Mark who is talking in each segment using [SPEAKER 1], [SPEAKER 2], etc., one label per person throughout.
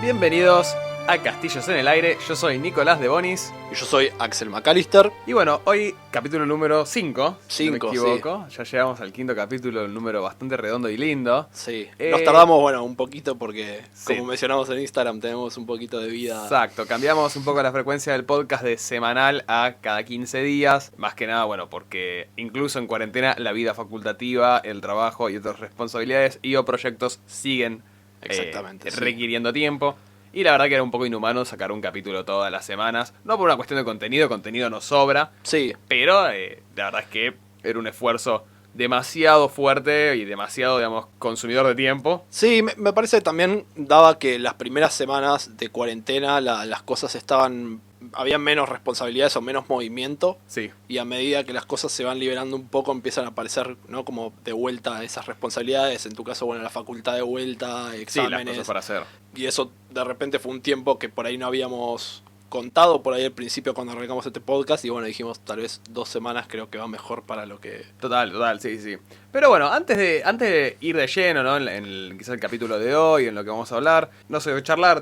[SPEAKER 1] Bienvenidos a Castillos en el Aire, yo soy Nicolás de Bonis.
[SPEAKER 2] Y yo soy Axel McAllister.
[SPEAKER 1] Y bueno, hoy capítulo número 5, si no me
[SPEAKER 2] 5,
[SPEAKER 1] equivoco. Ya llegamos al quinto capítulo, un número bastante redondo y lindo.
[SPEAKER 2] Sí, nos tardamos, un poquito porque,
[SPEAKER 1] Sí.
[SPEAKER 2] como mencionamos en Instagram, tenemos un poquito de vida.
[SPEAKER 1] Exacto, cambiamos un poco la frecuencia del podcast de semanal a cada 15 días. Más que nada, porque incluso en cuarentena la vida facultativa, el trabajo y otras responsabilidades y o proyectos siguen
[SPEAKER 2] Exactamente, sí.
[SPEAKER 1] requiriendo tiempo. Y la verdad que era un poco inhumano sacar un capítulo todas las semanas. No por una cuestión de contenido nos sobra.
[SPEAKER 2] Sí,
[SPEAKER 1] Pero la verdad es que era un esfuerzo demasiado fuerte y demasiado, consumidor de tiempo.
[SPEAKER 2] sí, me parece que también daba que las primeras semanas de cuarentena las cosas había menos responsabilidades o menos movimiento.
[SPEAKER 1] Sí,
[SPEAKER 2] Y a medida que las cosas se van liberando un poco, empiezan a aparecer, ¿no? Como de vuelta esas responsabilidades. En tu caso, la facultad de vuelta,
[SPEAKER 1] sí, las
[SPEAKER 2] exámenes.
[SPEAKER 1] cosas para hacer.
[SPEAKER 2] Y eso de repente fue un tiempo que por ahí no habíamos contado por ahí al principio cuando arrancamos este podcast. Y dijimos tal vez 2 semanas creo que va mejor para lo que...
[SPEAKER 1] Total, sí. Pero bueno, antes de ir de lleno, ¿no? Quizás el capítulo de hoy, en lo que vamos a hablar, no sé, charlar,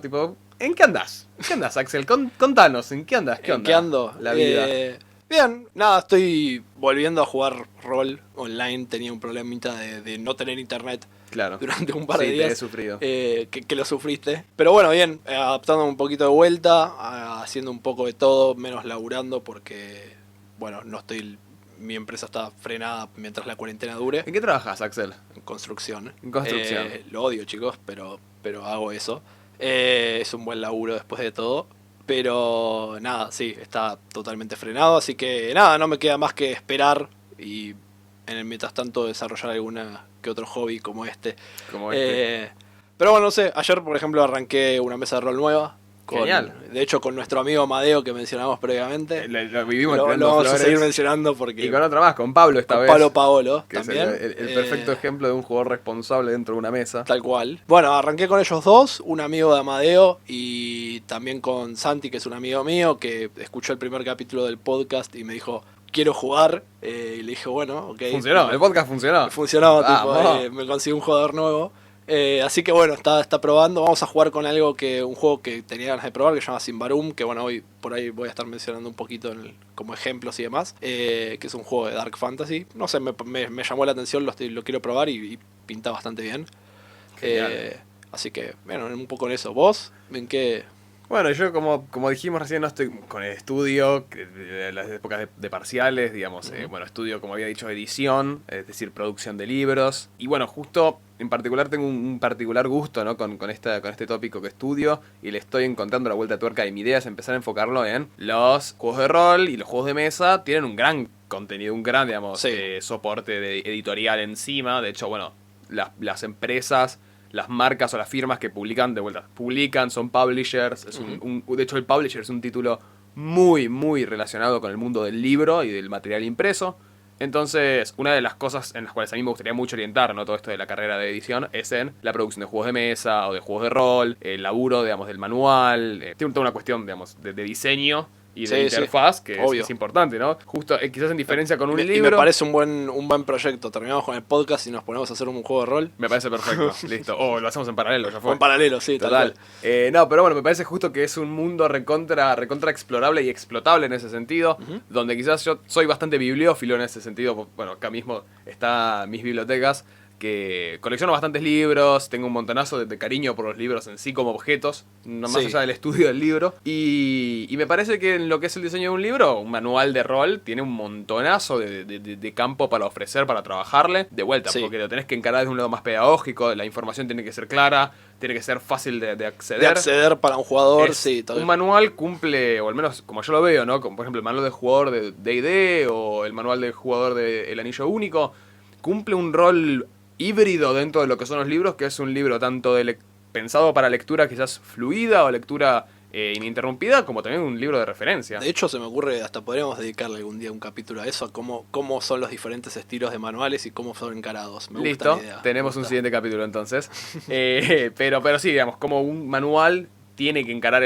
[SPEAKER 1] ¿en qué andás? ¿En qué andás, Axel? Contanos, ¿en qué andás? ¿Qué
[SPEAKER 2] ¿En
[SPEAKER 1] onda?
[SPEAKER 2] qué ando?
[SPEAKER 1] La vida.
[SPEAKER 2] Bien, nada, estoy volviendo a jugar rol online. Tenía un problemita de no tener internet
[SPEAKER 1] Claro.
[SPEAKER 2] durante un par de
[SPEAKER 1] Sí, te
[SPEAKER 2] días.
[SPEAKER 1] he sufrido.
[SPEAKER 2] Que lo sufriste. Pero bueno, bien, adaptándome un poquito de vuelta, haciendo un poco de todo, menos laburando porque, no estoy... Mi empresa está frenada mientras la cuarentena dure.
[SPEAKER 1] ¿En qué trabajas, Axel?
[SPEAKER 2] En construcción.
[SPEAKER 1] En construcción.
[SPEAKER 2] Lo odio, chicos, pero hago eso. Es un buen laburo después de todo. Pero nada, sí, está totalmente frenado. Así que nada, no me queda más que esperar y en el mientras tanto desarrollar alguna que otro hobby como este. Pero bueno, no sé, ayer por ejemplo arranqué una mesa de rol nueva.
[SPEAKER 1] Genial.
[SPEAKER 2] De hecho con nuestro amigo Amadeo que mencionamos previamente.
[SPEAKER 1] Lo vivimos
[SPEAKER 2] Lo
[SPEAKER 1] tirando
[SPEAKER 2] vamos a
[SPEAKER 1] flores.
[SPEAKER 2] seguir mencionando porque...
[SPEAKER 1] Y con otra más, con Pablo esta
[SPEAKER 2] con
[SPEAKER 1] vez.
[SPEAKER 2] Pablo Paolo
[SPEAKER 1] Que
[SPEAKER 2] también.
[SPEAKER 1] es el perfecto ejemplo de un jugador responsable dentro de una mesa.
[SPEAKER 2] Tal cual. Bueno, arranqué con ellos dos, un amigo de Amadeo y también con Santi, que es un amigo mío, que escuchó el primer capítulo del podcast y me dijo, quiero jugar. Y le dije, bueno, ok.
[SPEAKER 1] Funcionó, el podcast funcionó.
[SPEAKER 2] Funcionó,
[SPEAKER 1] Vamos.
[SPEAKER 2] me conseguí un jugador nuevo. Así que está probando. Vamos a jugar con un juego que tenía ganas de probar, que se llama Simbarum, que hoy por ahí voy a estar mencionando un poquito como ejemplos y demás, que es un juego de Dark Fantasy. No sé, me llamó la atención, lo quiero probar y pinta bastante bien. Así que, un poco en eso. ¿Vos? ¿En qué?
[SPEAKER 1] Bueno, yo como dijimos recién, no estoy con el estudio, de las épocas de parciales, digamos. Estudio, como había dicho, edición, es decir, producción de libros. Y bueno, justo en particular tengo un particular gusto, ¿no? con este tópico que estudio y le estoy encontrando la vuelta de tuerca. Y mi idea es empezar a enfocarlo en los juegos de rol y los juegos de mesa. Tienen un gran contenido, un gran, soporte editorial encima. De hecho, las empresas, las marcas o las firmas que publican, son publishers. De hecho, el publisher es un título muy, muy relacionado con el mundo del libro y del material impreso. Entonces, una de las cosas en las cuales a mí me gustaría mucho orientar, ¿no? Todo esto de la carrera de edición es en la producción de juegos de mesa o de juegos de rol, el laburo, del manual. Tiene toda una cuestión, de diseño y de interfaz, que es importante, ¿no? Justo, quizás en diferencia con un libro.
[SPEAKER 2] Y me parece un buen proyecto. Terminamos con el podcast y nos ponemos a hacer un juego de rol.
[SPEAKER 1] Me parece perfecto, listo. O lo hacemos en paralelo, ya fue.
[SPEAKER 2] En paralelo, sí,
[SPEAKER 1] total. No, pero me parece justo que es un mundo recontra explorable y explotable en ese sentido, donde quizás yo soy bastante bibliófilo en ese sentido. Acá mismo están mis bibliotecas, que colecciono bastantes libros, tengo un montonazo de cariño por los libros en sí como objetos, más allá del estudio del libro. Y me parece que en lo que es el diseño de un libro, un manual de rol tiene un montonazo de campo para ofrecer, para trabajarle. De vuelta, porque lo tenés que encarar desde un lado más pedagógico, la información tiene que ser clara, tiene que ser fácil de acceder.
[SPEAKER 2] De acceder para un jugador,
[SPEAKER 1] Un manual cumple, o al menos como yo lo veo, ¿no? Como por ejemplo el manual de jugador de D&D o el manual de jugador de El Anillo Único, cumple un rol híbrido dentro de lo que son los libros, que es un libro tanto pensado para lectura quizás fluida o lectura ininterrumpida, como también un libro de referencia.
[SPEAKER 2] De hecho, se me ocurre, hasta podríamos dedicarle algún día un capítulo a eso, a cómo son los diferentes estilos de manuales y cómo son encarados. Me
[SPEAKER 1] Listo,
[SPEAKER 2] gusta la idea.
[SPEAKER 1] tenemos un siguiente capítulo entonces. Pero sí, digamos, como un manual tiene que encarar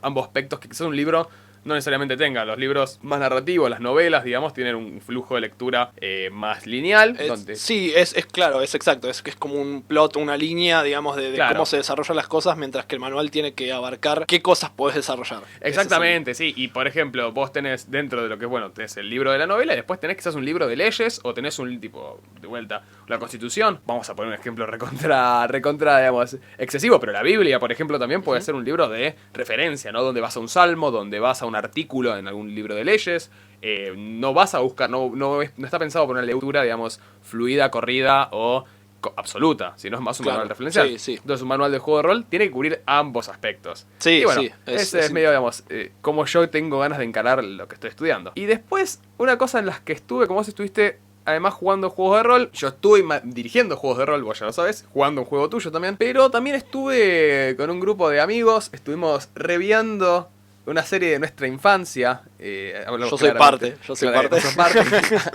[SPEAKER 1] ambos aspectos, que quizás un libro no necesariamente tenga. Los libros más narrativos, las novelas, digamos, tienen un flujo de lectura más lineal.
[SPEAKER 2] Sí, es claro, es exacto. Es como un plot, una línea, digamos, de
[SPEAKER 1] Claro.
[SPEAKER 2] cómo se desarrollan las cosas, mientras que el manual tiene que abarcar qué cosas podés desarrollar.
[SPEAKER 1] Exactamente, sí. Y por ejemplo, vos tenés dentro de lo que es, bueno, tenés el libro de la novela y después tenés quizás un libro de leyes o tenés un tipo, de vuelta, la Constitución. Vamos a poner un ejemplo recontra, digamos, excesivo, pero la Biblia, por ejemplo, también puede ser un libro de referencia, ¿no? Donde vas a un salmo, donde vas a un artículo en algún libro de leyes. No vas a buscar, no está pensado por una lectura, digamos, fluida, corrida o absoluta, sino es más un manual referencial.
[SPEAKER 2] Sí, sí.
[SPEAKER 1] Entonces un manual de juego de rol tiene que cubrir ambos aspectos.
[SPEAKER 2] Sí,
[SPEAKER 1] y bueno,
[SPEAKER 2] sí.
[SPEAKER 1] ese es medio, digamos, como yo tengo ganas de encarar lo que estoy estudiando. Y después, una cosa en las que estuve, como vos estuviste, además jugando juegos de rol, yo estuve dirigiendo juegos de rol, vos ya lo sabes, jugando un juego tuyo también, pero también estuve con un grupo de amigos, estuvimos reviando una serie de nuestra infancia.
[SPEAKER 2] Yo soy parte.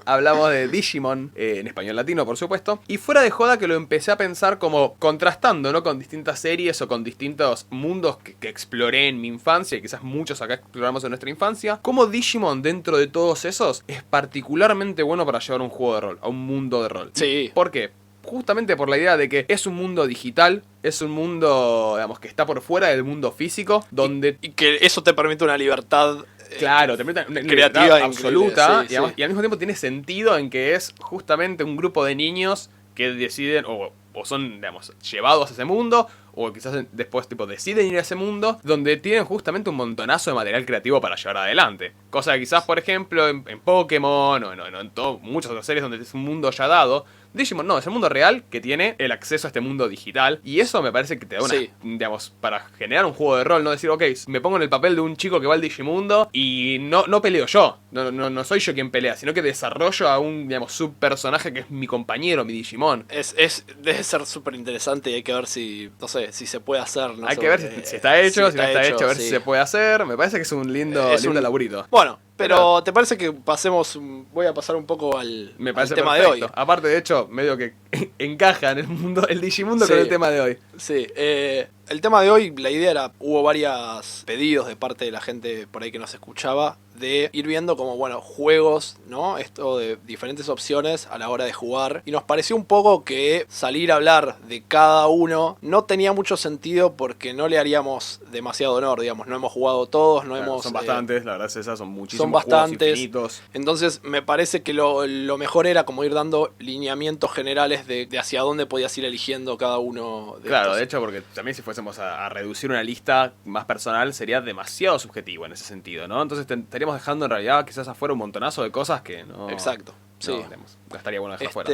[SPEAKER 1] Hablamos de Digimon, en español latino, por supuesto. Y fuera de joda que lo empecé a pensar como contrastando, ¿no? Con distintas series o con distintos mundos que exploré en mi infancia, y quizás muchos acá exploramos en nuestra infancia. Como Digimon, dentro de todos esos, es particularmente bueno para llevar un juego de rol, a un mundo de rol.
[SPEAKER 2] Sí.
[SPEAKER 1] ¿Por qué? Justamente por la idea de que es un mundo digital, es un mundo, digamos, que está por fuera del mundo físico, donde...
[SPEAKER 2] Y que eso te permite una libertad...
[SPEAKER 1] Claro, te permite una
[SPEAKER 2] creativa
[SPEAKER 1] libertad absoluta,
[SPEAKER 2] sí,
[SPEAKER 1] digamos,
[SPEAKER 2] sí.
[SPEAKER 1] y al mismo tiempo tiene sentido en que es justamente un grupo de niños que deciden, o son, digamos, llevados a ese mundo, o quizás después tipo deciden ir a ese mundo, donde tienen justamente un montonazo de material creativo para llevar adelante. Cosa que quizás, por ejemplo, en Pokémon, o en muchas otras series donde es un mundo ya dado, Digimon no, es el mundo real que tiene el acceso a este mundo digital. Y eso me parece que te da una, digamos, para generar un juego de rol, no decir, ok, me pongo en el papel de un chico que va al Digimundo y no peleo yo. No soy yo quien pelea, sino que desarrollo a un, digamos, subpersonaje que es mi compañero, mi Digimon.
[SPEAKER 2] Debe ser súper interesante y hay que ver si, no sé, si se puede hacer. No
[SPEAKER 1] hay
[SPEAKER 2] sé,
[SPEAKER 1] que ver si está hecho, si no está hecho, a ver
[SPEAKER 2] sí.
[SPEAKER 1] si se puede hacer. Me parece que es un lindo laburito.
[SPEAKER 2] Bueno, pero ¿te parece que voy a pasar un poco al tema de hoy?
[SPEAKER 1] Aparte, de hecho, medio que encaja en el mundo, el Digimundo con el tema de hoy.
[SPEAKER 2] Sí, el tema de hoy, la idea era, hubo varios pedidos de parte de la gente por ahí que nos escuchaba, de ir viendo como, bueno, juegos, ¿no? Esto de diferentes opciones a la hora de jugar. Y nos pareció un poco que salir a hablar de cada uno no tenía mucho sentido porque no le haríamos demasiado honor, digamos. No hemos jugado todos,
[SPEAKER 1] Son bastantes, la verdad es esa, son muchísimos.
[SPEAKER 2] Son bastantes.
[SPEAKER 1] Juegos infinitos.
[SPEAKER 2] Entonces me parece que lo mejor era como ir dando lineamientos generales de hacia dónde podías ir eligiendo cada uno de
[SPEAKER 1] Claro,
[SPEAKER 2] estos.
[SPEAKER 1] de hecho, porque también si fuésemos a reducir una lista más personal sería demasiado subjetivo en ese sentido, ¿no? Entonces estaríamos dejando en realidad quizás afuera un montonazo de cosas que no...
[SPEAKER 2] Exacto, sí.
[SPEAKER 1] Digamos, gastaría bueno dejar afuera.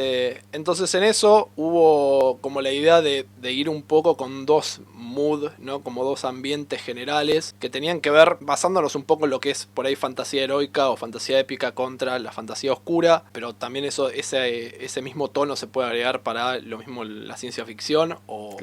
[SPEAKER 2] Entonces en eso hubo como la idea de ir un poco con dos mood, ¿no? Como dos ambientes generales que tenían que ver, basándonos un poco en lo que es por ahí fantasía heroica o fantasía épica contra la fantasía oscura, pero también ese mismo tono se puede agregar para lo mismo la ciencia ficción o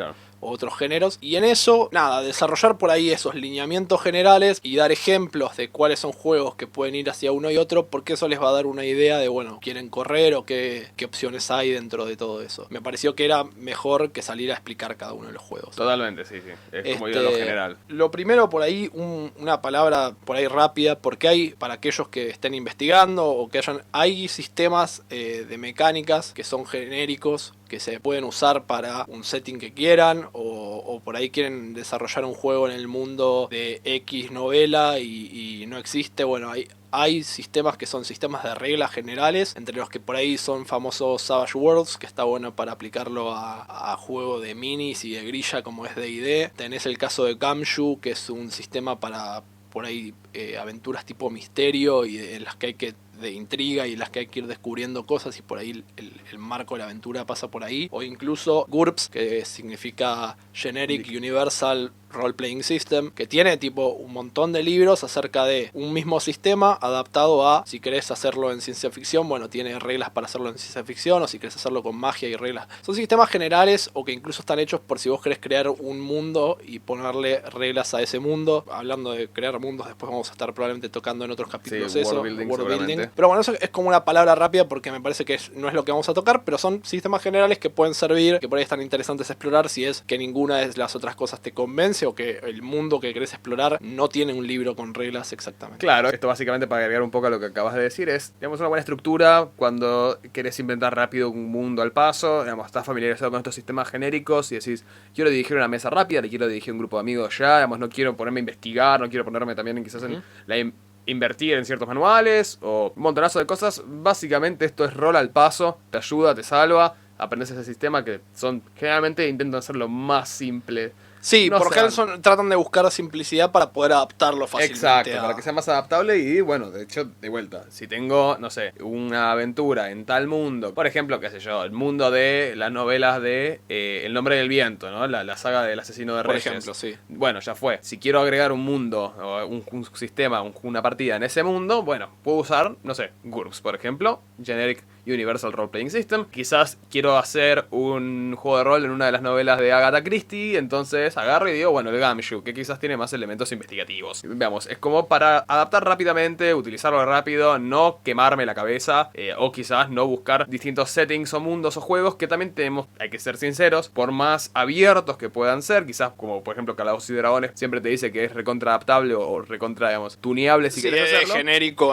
[SPEAKER 2] otros géneros. Y en eso, nada, desarrollar por ahí esos lineamientos generales y dar ejemplos de cuáles son juegos que pueden ir hacia uno y otro, porque eso les va a dar una idea de, bueno, quieren correr o qué opciones hay dentro de todo eso. Me pareció que era mejor que salir a explicar cada uno de los juegos.
[SPEAKER 1] Totalmente, sí. Es como ir a lo general.
[SPEAKER 2] Lo primero por ahí, una palabra por ahí rápida, porque hay, para aquellos que estén investigando o que hay sistemas de mecánicas que son genéricos, que se pueden usar para un setting que quieran, o por ahí quieren desarrollar un juego en el mundo de X novela y no existe. Bueno, hay sistemas que son sistemas de reglas generales, entre los que por ahí son famosos Savage Worlds, que está bueno para aplicarlo a juego de minis y de grilla como es D&D. Tenés el caso de Gamshu, que es un sistema para por ahí aventuras tipo misterio y en las que hay que de intriga y en las que hay que ir descubriendo cosas y por ahí el marco de la aventura pasa por ahí. O incluso GURPS, que significa Generic Universal Role Playing System, que tiene tipo un montón de libros acerca de un mismo sistema adaptado a, si querés hacerlo en ciencia ficción, bueno, tiene reglas para hacerlo en ciencia ficción, o si querés hacerlo con magia y reglas. Son sistemas generales o que incluso están hechos por si vos querés crear un mundo y ponerle reglas a ese mundo. Hablando de crear mundos, después vamos a estar probablemente tocando en otros capítulos eso, world building. Pero bueno, eso es como una palabra rápida porque me parece que no es lo que vamos a tocar, pero son sistemas generales que pueden servir, que por ahí están interesantes a explorar si es que ninguna de las otras cosas te convence clase o que el mundo que querés explorar no tiene un libro con reglas exactamente.
[SPEAKER 1] Claro, esto básicamente para agregar un poco a lo que acabas de decir es, digamos, una buena estructura cuando querés inventar rápido un mundo al paso, digamos, estás familiarizado con estos sistemas genéricos y decís, quiero dirigir una mesa rápida, le quiero dirigir un grupo de amigos ya, digamos, no quiero ponerme a investigar, no quiero ponerme también quizás en invertir en ciertos manuales o un montonazo de cosas. Básicamente esto es rol al paso, te ayuda, te salva, aprendes ese sistema que son, generalmente intentan hacerlo más simple.
[SPEAKER 2] Sí,
[SPEAKER 1] No
[SPEAKER 2] porque
[SPEAKER 1] sean-
[SPEAKER 2] tratan de buscar simplicidad para poder adaptarlo fácilmente.
[SPEAKER 1] Exacto, para que sea más adaptable y bueno, de hecho, de vuelta, si tengo, no sé, una aventura en tal mundo, por ejemplo, qué sé yo, el mundo de las novelas de El nombre del viento, ¿no? La saga del asesino de
[SPEAKER 2] Por
[SPEAKER 1] reyes.
[SPEAKER 2] ejemplo, sí.
[SPEAKER 1] Bueno, ya fue. Si quiero agregar un mundo o un sistema, una partida en ese mundo, bueno, puedo usar, no sé, GURPS, por ejemplo, Generic Universal Role Playing System. Quizás quiero hacer un juego de rol en una de las novelas de Agatha Christie, entonces agarro y digo, bueno, el Gumshoe, que quizás tiene más elementos investigativos. Veamos, es como para adaptar rápidamente, utilizarlo rápido, no quemarme la cabeza, o quizás no buscar distintos settings o mundos o juegos que también tenemos, hay que ser sinceros, por más abiertos que puedan ser, quizás como por ejemplo Calabozos y Dragones siempre te dice que es recontra adaptable o recontra, digamos, tuneable si
[SPEAKER 2] Sí,
[SPEAKER 1] querés
[SPEAKER 2] es
[SPEAKER 1] hacerlo.
[SPEAKER 2] genérico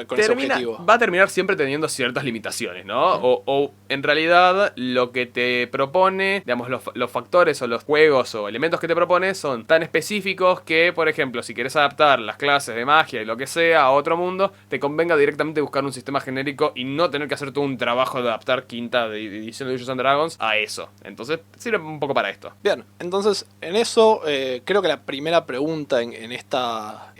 [SPEAKER 2] con ese objetivo.
[SPEAKER 1] Va a terminar siempre teniendo ciertas limitaciones, ¿no? O en realidad lo que te propone, digamos, los factores o los juegos o elementos que te propone son tan específicos que, por ejemplo, si querés adaptar las clases de magia y lo que sea a otro mundo, te convenga directamente buscar un sistema genérico y no tener que hacer todo un trabajo de adaptar quinta de edición de Dungeons and Dragons a eso. Entonces, sirve un poco para esto.
[SPEAKER 2] Bien, entonces en eso creo que la primera pregunta en esta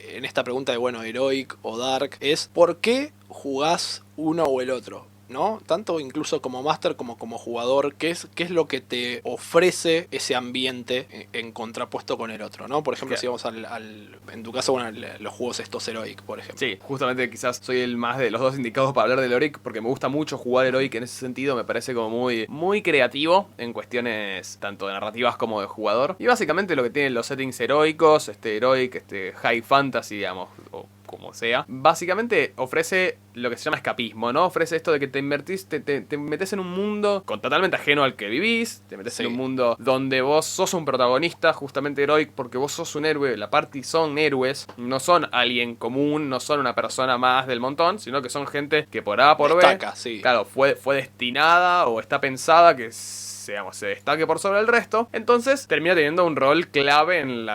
[SPEAKER 2] pregunta de, bueno, Heroic o Dark es ¿por qué jugás uno o el otro? ¿No? Tanto incluso como máster como jugador, ¿qué es lo que te ofrece ese ambiente en contrapuesto con el otro? ¿No? Por ejemplo, si vamos en tu caso, bueno, los juegos estos Heroic, por ejemplo.
[SPEAKER 1] Sí, justamente quizás soy el más de los dos indicados para hablar del Heroic porque me gusta mucho jugar Heroic en ese sentido, me parece como muy creativo en cuestiones tanto de narrativas como de jugador. Y básicamente lo que tienen los settings heroicos, Heroic, High Fantasy, digamos, o como sea, básicamente ofrece lo que se llama escapismo, ¿no? Ofrece esto de que te invertís, te metes en un mundo totalmente ajeno al que vivís, te metes en un mundo donde vos sos un protagonista, justamente Heroic, porque vos sos un héroe, la party son héroes, no son alguien común, no son una persona más del montón, sino que son gente que por A por
[SPEAKER 2] Destaca,
[SPEAKER 1] B,
[SPEAKER 2] sí.
[SPEAKER 1] claro, fue destinada o está pensada que se destaque por sobre el resto, entonces termina teniendo un rol clave en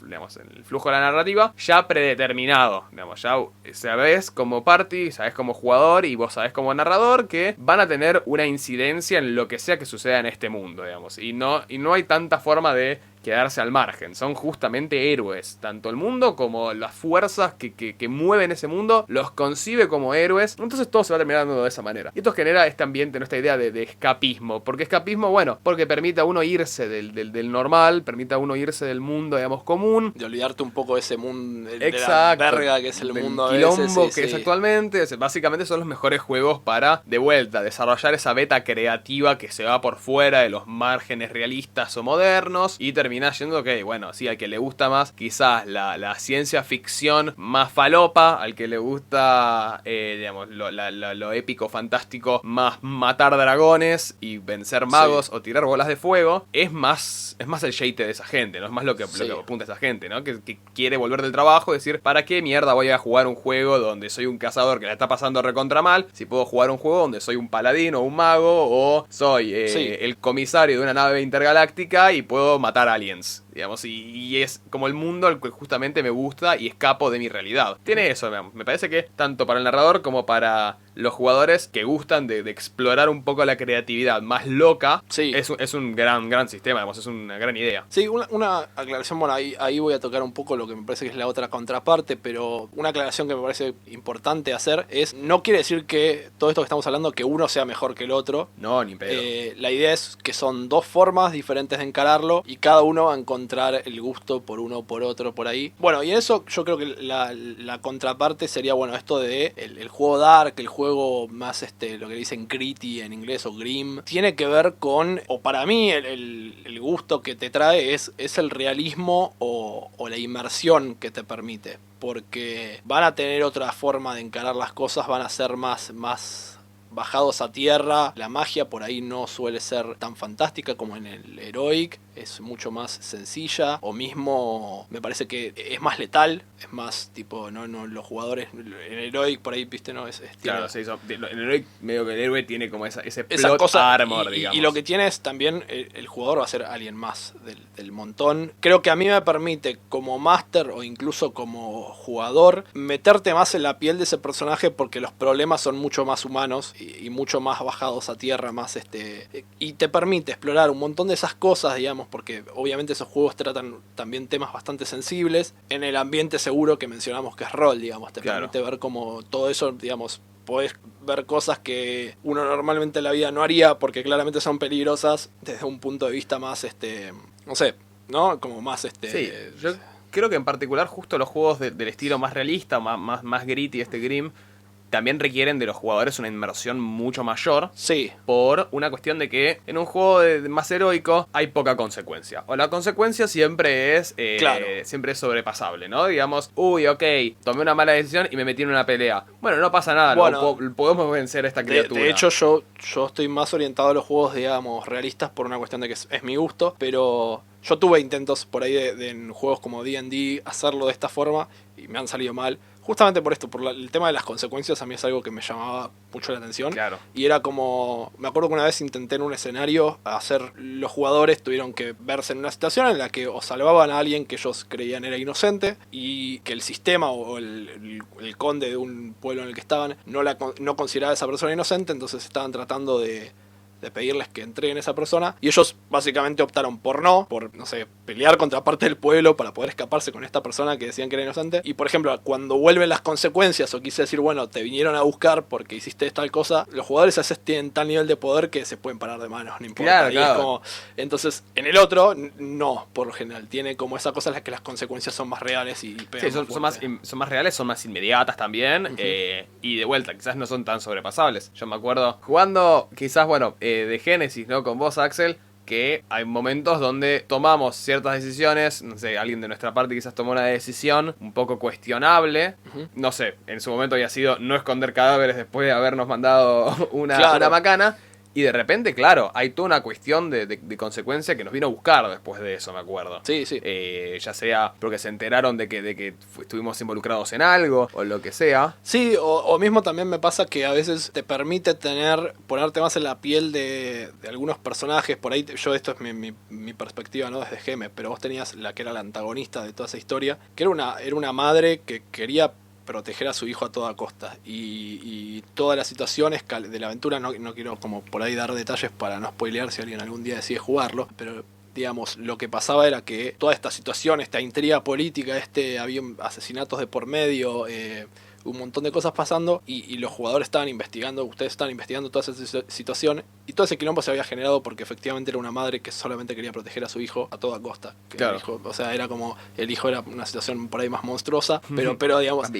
[SPEAKER 1] digamos, en el flujo de la narrativa ya predeterminado, digamos, ya sabés como party, sabés como jugador y vos sabés como narrador que van a tener una incidencia en lo que sea que suceda en este mundo, digamos, y no hay tanta forma de quedarse al margen, son justamente héroes, tanto el mundo como las fuerzas que mueven ese mundo, los concibe como héroes, entonces todo se va terminando de esa manera. Y esto genera este ambiente, ¿no? Esta idea de escapismo, porque escapismo, bueno, porque permite a uno irse del normal, permite a uno irse del mundo, digamos, común.
[SPEAKER 2] De olvidarte un poco de ese mundo,
[SPEAKER 1] Exacto,
[SPEAKER 2] de la verga que es el
[SPEAKER 1] del
[SPEAKER 2] mundo a
[SPEAKER 1] quilombo
[SPEAKER 2] veces,
[SPEAKER 1] que es actualmente. Básicamente son los mejores juegos para, de vuelta, desarrollar esa beta creativa que se va por fuera de los márgenes realistas o modernos y termina yendo, ok, bueno, sí, al que le gusta más quizás la ciencia ficción más falopa, al que le gusta, digamos, lo épico, fantástico, más matar dragones y vencer magos o tirar bolas de fuego, es más el shade de esa gente, ¿no? Es más lo que apunta esa gente, ¿no? Que quiere volver del trabajo y decir, ¿para qué mierda voy a jugar un juego donde soy un cazador que la está pasando recontra mal? Si puedo jugar un juego donde soy un paladín o un mago o soy el comisario de una nave intergaláctica y puedo matar aliens, digamos, y es como el mundo al que justamente me gusta y escapo de mi realidad. Tiene eso, digamos. Me parece que tanto para el narrador como para los jugadores que gustan de explorar un poco la creatividad más loca, es un gran sistema, digamos, es una gran idea.
[SPEAKER 2] Sí, una aclaración, bueno, ahí voy a tocar un poco lo que me parece que es la otra contraparte, pero una aclaración que me parece importante hacer es, no quiere decir que todo esto que estamos hablando, que uno sea mejor que el otro.
[SPEAKER 1] No, ni pedo.
[SPEAKER 2] La idea es que son dos formas diferentes de encararlo y cada uno va a encontrar el gusto por uno o por otro por ahí. Bueno, y en eso yo creo que la contraparte sería, bueno, esto de el juego dark, el juego más lo que dicen gritty en inglés o grim, tiene que ver con, o para mí el gusto que te trae es el realismo o la inmersión que te permite, porque van a tener otra forma de encarar las cosas, van a ser más bajados a tierra, la magia por ahí no suele ser tan fantástica como en el Heroic, es mucho más sencilla, o mismo me parece que es más letal, es más tipo, no los jugadores, en Heroic por ahí, viste, no
[SPEAKER 1] Claro, sí, en Heroic medio que el héroe tiene como ese
[SPEAKER 2] esa
[SPEAKER 1] plot
[SPEAKER 2] cosa,
[SPEAKER 1] armor, digamos.
[SPEAKER 2] y lo que tiene es también el jugador va a ser alguien más del montón. Creo que a mí me permite como máster o incluso como jugador meterte más en la piel de ese personaje porque los problemas son mucho más humanos y mucho más bajados a tierra, más y te permite explorar un montón de esas cosas, digamos, porque obviamente esos juegos tratan también temas bastante sensibles en el ambiente seguro que mencionamos que es rol, digamos, te permite ver como todo eso, digamos, podés ver cosas que uno normalmente en la vida no haría porque claramente son peligrosas desde un punto de vista más, no sé, ¿no? Como más,
[SPEAKER 1] Sí, yo creo que en particular justo los juegos del estilo más realista, más gritty, Grim, también requieren de los jugadores una inmersión mucho mayor.
[SPEAKER 2] Sí.
[SPEAKER 1] Por una cuestión de que en un juego más heroico hay poca consecuencia. O la consecuencia siempre es
[SPEAKER 2] claro.
[SPEAKER 1] siempre es sobrepasable, ¿no? Digamos, uy, ok, tomé una mala decisión y me metí en una pelea. Bueno, no pasa nada,
[SPEAKER 2] bueno,
[SPEAKER 1] podemos vencer a esta criatura.
[SPEAKER 2] De hecho, yo estoy más orientado a los juegos, digamos, realistas por una cuestión de que es mi gusto, pero yo tuve intentos por ahí en juegos como D&D hacerlo de esta forma y me han salido mal. Justamente por esto, el tema de las consecuencias a mí es algo que me llamaba mucho la atención.
[SPEAKER 1] Claro.
[SPEAKER 2] Y era como, me acuerdo que una vez intenté en un escenario los jugadores tuvieron que verse en una situación en la que o salvaban a alguien que ellos creían era inocente y que el sistema o el conde de un pueblo en el que estaban no consideraba a esa persona inocente, entonces estaban tratando de pedirles que entreguen a esa persona y ellos básicamente optaron por no sé, pelear contra parte del pueblo para poder escaparse con esta persona que decían que era inocente. Y por ejemplo, cuando vuelven las consecuencias o quise decir, bueno, te vinieron a buscar porque hiciste tal cosa, los jugadores a veces tienen tal nivel de poder que se pueden parar de manos, no importa.
[SPEAKER 1] Claro.
[SPEAKER 2] Es como, entonces, en el otro, no, por lo general, tiene como esa cosa en la que las consecuencias son más reales y pegan.
[SPEAKER 1] Sí, son más reales, son más inmediatas también. Y de vuelta, quizás no son tan sobrepasables. Yo me acuerdo jugando, quizás, bueno, de Génesis, ¿no? Con vos, Axel, que hay momentos donde tomamos ciertas decisiones, no sé, alguien de nuestra parte quizás tomó una decisión un poco cuestionable, no sé, en su momento había sido no esconder cadáveres después de habernos mandado una macana. Y de repente, claro, hay toda una cuestión de consecuencia que nos vino a buscar después de eso, me acuerdo.
[SPEAKER 2] Sí, sí.
[SPEAKER 1] Ya sea porque se enteraron de que estuvimos involucrados en algo o lo que sea.
[SPEAKER 2] Sí, o mismo también me pasa que a veces te permite ponerte más en la piel de algunos personajes. Por ahí, esto es mi perspectiva, ¿no? Desde Geme, pero vos tenías la que era la antagonista de toda esa historia, que era una madre que quería proteger a su hijo a toda costa y todas las situaciones de la aventura, no quiero como por ahí dar detalles para no spoilear si alguien algún día decide jugarlo, pero digamos, lo que pasaba era que toda esta situación, esta intriga política, había asesinatos de por medio, un montón de cosas pasando y los jugadores estaban investigando, ustedes estaban investigando toda esa situación y todo ese quilombo se había generado porque efectivamente era una madre que solamente quería proteger a su hijo a toda costa.
[SPEAKER 1] Claro.
[SPEAKER 2] O sea, era como, el hijo era una situación por ahí más monstruosa, pero digamos...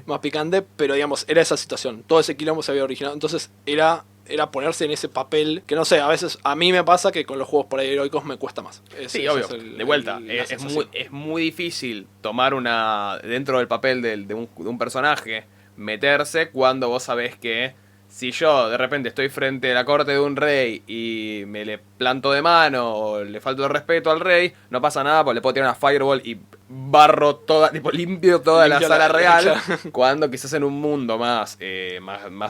[SPEAKER 2] Más picante, pero digamos, era esa situación. Todo ese quilombo se había originado, entonces era ponerse en ese papel, que no sé, a veces a mí me pasa que con los juegos por ahí heroicos me cuesta más.
[SPEAKER 1] Sí, obvio, de vuelta, es muy difícil tomar dentro del papel de un personaje, meterse cuando vos sabés que si yo de repente estoy frente a la corte de un rey y me le planto de mano o le falto el respeto al rey, no pasa nada porque le puedo tirar una fireball y barro limpio toda la sala real. Cuando quizás en un mundo más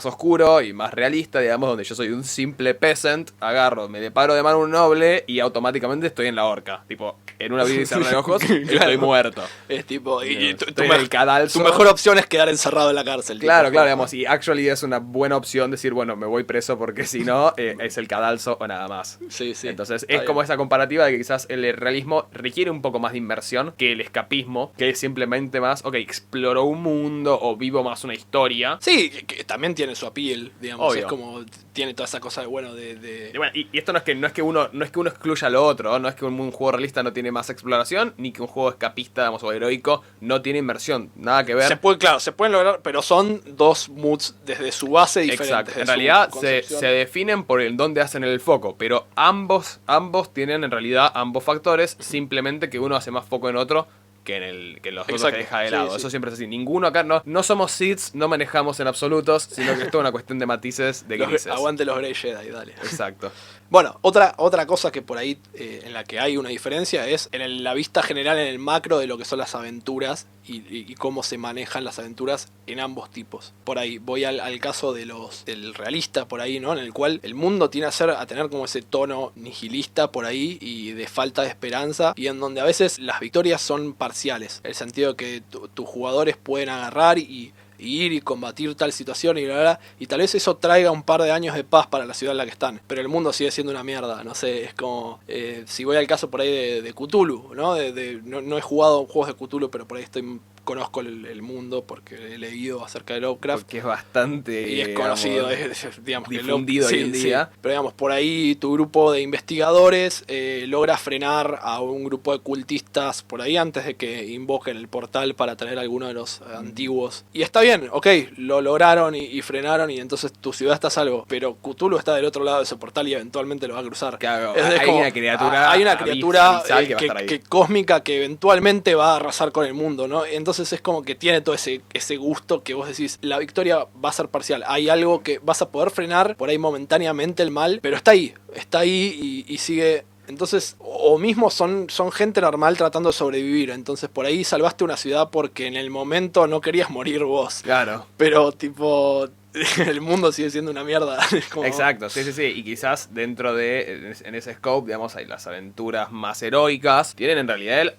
[SPEAKER 1] oscuro y más realista, digamos, donde yo soy un simple peasant, agarro, me le paro de mano a un noble y automáticamente estoy en la horca. Tipo, en una vida y cerrar de ojos, estoy muerto.
[SPEAKER 2] Es tipo,
[SPEAKER 1] tu
[SPEAKER 2] mejor opción es quedar encerrado en la cárcel.
[SPEAKER 1] Claro, digamos, y actually es una buena opción decir, bueno, me voy preso porque si no, es el cadalso o nada más.
[SPEAKER 2] Sí.
[SPEAKER 1] Entonces, es como esa comparativa de que quizás el realismo requiere un poco más de inversión que el escapismo, que es simplemente más, ok, exploro un mundo o vivo más una historia.
[SPEAKER 2] Sí, que también tiene su appeal, digamos.
[SPEAKER 1] Obvio.
[SPEAKER 2] Es como, tiene toda esa cosa de bueno
[SPEAKER 1] Y, bueno, y esto no es que uno excluya lo otro, no es que un juego realista no tiene más exploración, ni que un juego escapista, digamos, o heroico no tiene inversión, nada que ver.
[SPEAKER 2] Se pueden lograr, pero son dos moods desde su base diferentes.
[SPEAKER 1] Exacto, en realidad se definen por el dónde hacen el foco, pero ambos tienen en realidad ambos factores, simplemente que uno hace más foco en otro que en los otros
[SPEAKER 2] Exacto,
[SPEAKER 1] que deja de
[SPEAKER 2] sí,
[SPEAKER 1] lado.
[SPEAKER 2] sí.
[SPEAKER 1] Eso siempre es así. Ninguno acá, no somos Siths, no manejamos en absolutos, sino que es toda una cuestión de matices, de grises.
[SPEAKER 2] Aguante los Grey Jedi, dale.
[SPEAKER 1] Exacto.
[SPEAKER 2] Bueno, otra cosa que por ahí en la que hay una diferencia es la vista general, en el macro de lo que son las aventuras y cómo se manejan las aventuras en ambos tipos. Por ahí voy al caso del realista por ahí, ¿no? En el cual el mundo tiene a tener como ese tono nihilista por ahí y de falta de esperanza, y en donde a veces las victorias son parciales, en el sentido de que tus jugadores pueden agarrar y ir y combatir tal situación y bla, bla, y tal vez eso traiga un par de años de paz para la ciudad en la que están, pero el mundo sigue siendo una mierda. No sé, es como si voy al caso por ahí de Cthulhu, ¿no? No he jugado juegos de Cthulhu, pero por ahí conozco el mundo porque he leído acerca de Lovecraft.
[SPEAKER 1] Porque es bastante,
[SPEAKER 2] Y es conocido, digamos,
[SPEAKER 1] difundido hoy en día.
[SPEAKER 2] Sí. Pero digamos, por ahí tu grupo de investigadores logra frenar a un grupo de cultistas por ahí antes de que invoquen el portal para traer a alguno de los antiguos. Y está bien, ok, lo lograron y frenaron, y entonces tu ciudad está a salvo. Pero Cthulhu está del otro lado de ese portal y eventualmente lo va a cruzar.
[SPEAKER 1] Claro,
[SPEAKER 2] Es
[SPEAKER 1] hay
[SPEAKER 2] como,
[SPEAKER 1] una criatura,
[SPEAKER 2] hay una criatura
[SPEAKER 1] abisal que va a estar ahí.
[SPEAKER 2] cósmica que eventualmente va a arrasar con el mundo, ¿no? Entonces es como que tiene todo ese gusto que vos decís, la victoria va a ser parcial. Hay algo que vas a poder frenar por ahí momentáneamente el mal, pero está ahí y sigue. Entonces, o mismo son gente normal tratando de sobrevivir. Entonces por ahí salvaste una ciudad porque en el momento no querías morir vos.
[SPEAKER 1] Claro.
[SPEAKER 2] Pero tipo, el mundo sigue siendo una mierda. Como...
[SPEAKER 1] Exacto, sí. Y quizás dentro en ese scope, digamos, hay las aventuras más heroicas. Tienen en realidad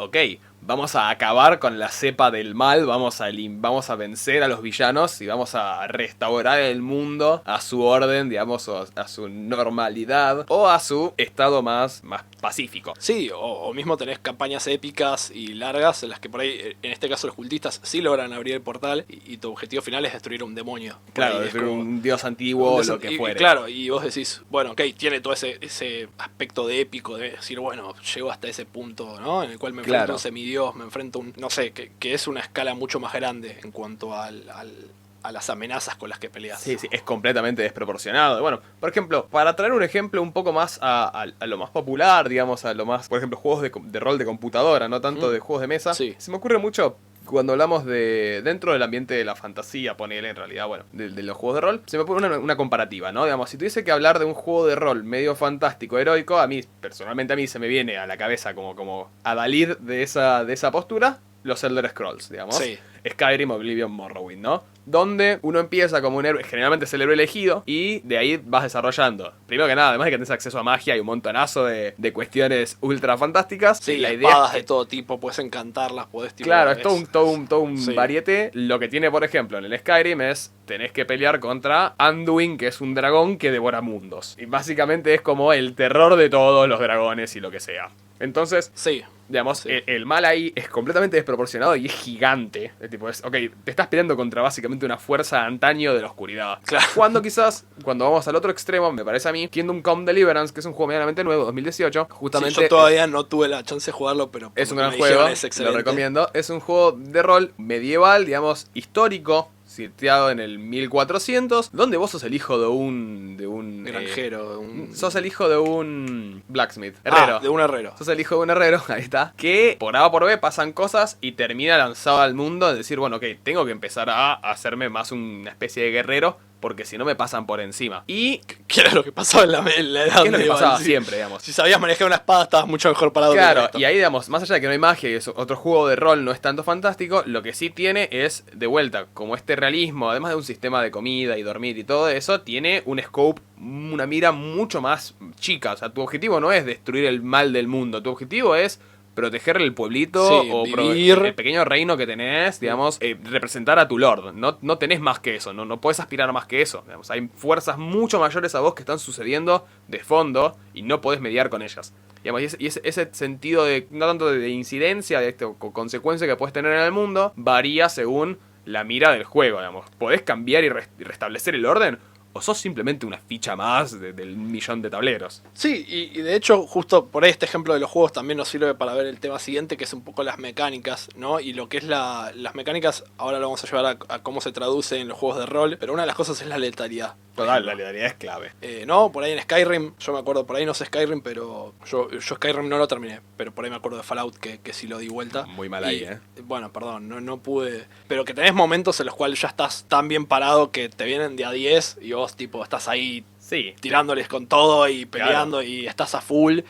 [SPEAKER 1] vamos a acabar con la cepa del mal, vamos a vencer a los villanos y vamos a restaurar el mundo a su orden, digamos, o a su normalidad o a su estado más pacífico.
[SPEAKER 2] Sí, o mismo tenés campañas épicas y largas en las que por ahí, en este caso los cultistas, sí logran abrir el portal y tu objetivo final es destruir un demonio.
[SPEAKER 1] Claro, destruir un dios antiguo o lo que fuere.
[SPEAKER 2] Claro, y vos decís, bueno, ok, tiene todo ese aspecto de épico, de decir, bueno, llego hasta ese punto, ¿no? En el cual me enfrento a un semidios, me enfrento a un... No sé, que es una escala mucho más grande en cuanto a las amenazas con las que peleas.
[SPEAKER 1] Sí, es completamente desproporcionado. Bueno, por ejemplo, para traer un ejemplo un poco más a lo más popular, digamos, a lo más, por ejemplo, juegos de rol de computadora, no tanto de juegos de mesa,
[SPEAKER 2] sí.
[SPEAKER 1] Se me ocurre mucho cuando hablamos dentro del ambiente de la fantasía, ponele en realidad, bueno, de los juegos de rol, se me pone una comparativa, ¿no? Digamos, si tuviese que hablar de un juego de rol medio fantástico, heroico, personalmente a mí se me viene a la cabeza como a valir de esa postura, los Elder Scrolls, digamos.
[SPEAKER 2] Sí.
[SPEAKER 1] Skyrim, Oblivion, Morrowind, ¿no? Donde uno empieza como un héroe, generalmente es el héroe elegido, y de ahí vas desarrollando. Primero que nada, además de que tenés acceso a magia y un montonazo de cuestiones ultra fantásticas.
[SPEAKER 2] Sí,
[SPEAKER 1] la idea
[SPEAKER 2] espadas
[SPEAKER 1] es que,
[SPEAKER 2] de todo tipo, puedes encantarlas, podés... Tipo,
[SPEAKER 1] claro, es todo un
[SPEAKER 2] sí.
[SPEAKER 1] variete. Lo que tiene, por ejemplo, en el Skyrim es, tenés que pelear contra Anduin, que es un dragón que devora mundos. Y básicamente es como el terror de todos los dragones y lo que sea. Entonces...
[SPEAKER 2] Sí.
[SPEAKER 1] Digamos,
[SPEAKER 2] sí.
[SPEAKER 1] el mal ahí es completamente desproporcionado y es gigante. Es tipo, te estás peleando contra básicamente una fuerza de antaño de la oscuridad.
[SPEAKER 2] Claro.
[SPEAKER 1] Cuando vamos al otro extremo, me parece a mí, Kingdom Come Deliverance, que es un juego medianamente nuevo, 2018, justamente...
[SPEAKER 2] Sí, yo todavía no tuve la chance de jugarlo, pero...
[SPEAKER 1] Es un gran juego, lo recomiendo. Es un juego de rol medieval, digamos, histórico, sitiado en el 1400, donde vos sos el hijo de un
[SPEAKER 2] granjero,
[SPEAKER 1] sos el hijo de un blacksmith, herrero.
[SPEAKER 2] De un herrero.
[SPEAKER 1] Sos el hijo de un herrero, ahí está. Que por A o por B pasan cosas y termina lanzado al mundo de decir, bueno, ok, tengo que empezar a hacerme más una especie de guerrero, porque si no me pasan por encima. Y...
[SPEAKER 2] ¿Qué era lo que pasaba en la edad
[SPEAKER 1] ¿Qué es lo que pasaba
[SPEAKER 2] sí.
[SPEAKER 1] siempre, digamos?
[SPEAKER 2] Si sabías manejar una espada, estabas mucho mejor parado.
[SPEAKER 1] Claro, y ahí, digamos, más allá de que no hay magia y otro juego de rol no es tanto fantástico, lo que sí tiene es, de vuelta, como este realismo, además de un sistema de comida y dormir y todo eso, tiene un scope, una mira mucho más chica. O sea, tu objetivo no es destruir el mal del mundo, tu objetivo es proteger el pueblito
[SPEAKER 2] sí,
[SPEAKER 1] o el pequeño reino que tenés, digamos, representar a tu lord. No tenés más que eso, no podés aspirar a más que eso. Digamos, hay fuerzas mucho mayores a vos que están sucediendo de fondo y no podés mediar con ellas. Digamos, y ese sentido de, no tanto de incidencia, de consecuencia que puedes tener en el mundo, varía según la mira del juego, digamos. ¿Podés cambiar y restablecer el orden? ¿O sos simplemente una ficha más del millón de tableros?
[SPEAKER 2] Sí, y de hecho, justo por ahí este ejemplo de los juegos también nos sirve para ver el tema siguiente, que es un poco las mecánicas, ¿no? Y lo que es las mecánicas, ahora lo vamos a llevar a cómo se traduce en los juegos de rol, pero una de las cosas es la letalidad.
[SPEAKER 1] Total, la letalidad es clave.
[SPEAKER 2] No, por ahí en Skyrim, yo me acuerdo, por ahí no sé Skyrim, pero yo Skyrim no lo terminé, pero por ahí me acuerdo de Fallout que sí lo di vuelta.
[SPEAKER 1] Muy mal ahí,
[SPEAKER 2] Bueno, perdón, no pude. Pero que tenés momentos en los cuales ya estás tan bien parado que te vienen de a 10 y vos tipo estás ahí
[SPEAKER 1] Sí.
[SPEAKER 2] tirándoles con todo y peleando y estás a full.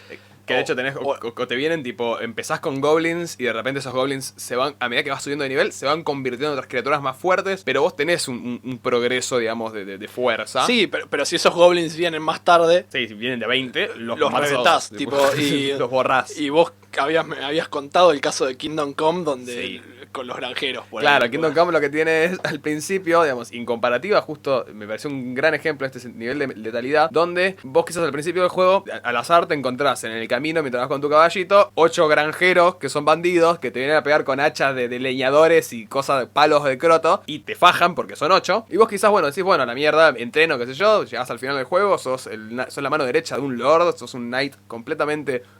[SPEAKER 1] Que de hecho tenés, o te vienen tipo, empezás con goblins y de repente esos goblins se van, a medida que vas subiendo de nivel, se van convirtiendo en otras criaturas más fuertes, pero vos tenés un progreso, digamos, de fuerza.
[SPEAKER 2] Sí, pero si esos goblins vienen más tarde,
[SPEAKER 1] Sí, si vienen de 20, los
[SPEAKER 2] reventás,
[SPEAKER 1] todos,
[SPEAKER 2] tipo, y
[SPEAKER 1] los borrás.
[SPEAKER 2] Y vos habías contado el caso de Kingdom Come, donde
[SPEAKER 1] Sí.
[SPEAKER 2] con los granjeros. Por
[SPEAKER 1] Claro,
[SPEAKER 2] ahí,
[SPEAKER 1] Kingdom Come lo que tiene es, al principio, digamos, en comparativa, justo me pareció un gran ejemplo este nivel de letalidad, donde vos quizás al principio del juego, al azar te encontrás en el camino, mientras vas con tu caballito, 8 granjeros que son bandidos, que te vienen a pegar con hachas de leñadores y cosas de palos de croto, y te fajan porque son 8, y vos quizás, bueno, decís, bueno, a la mierda, entreno, qué sé yo, llegás al final del juego, sos la mano derecha de un lord, sos un knight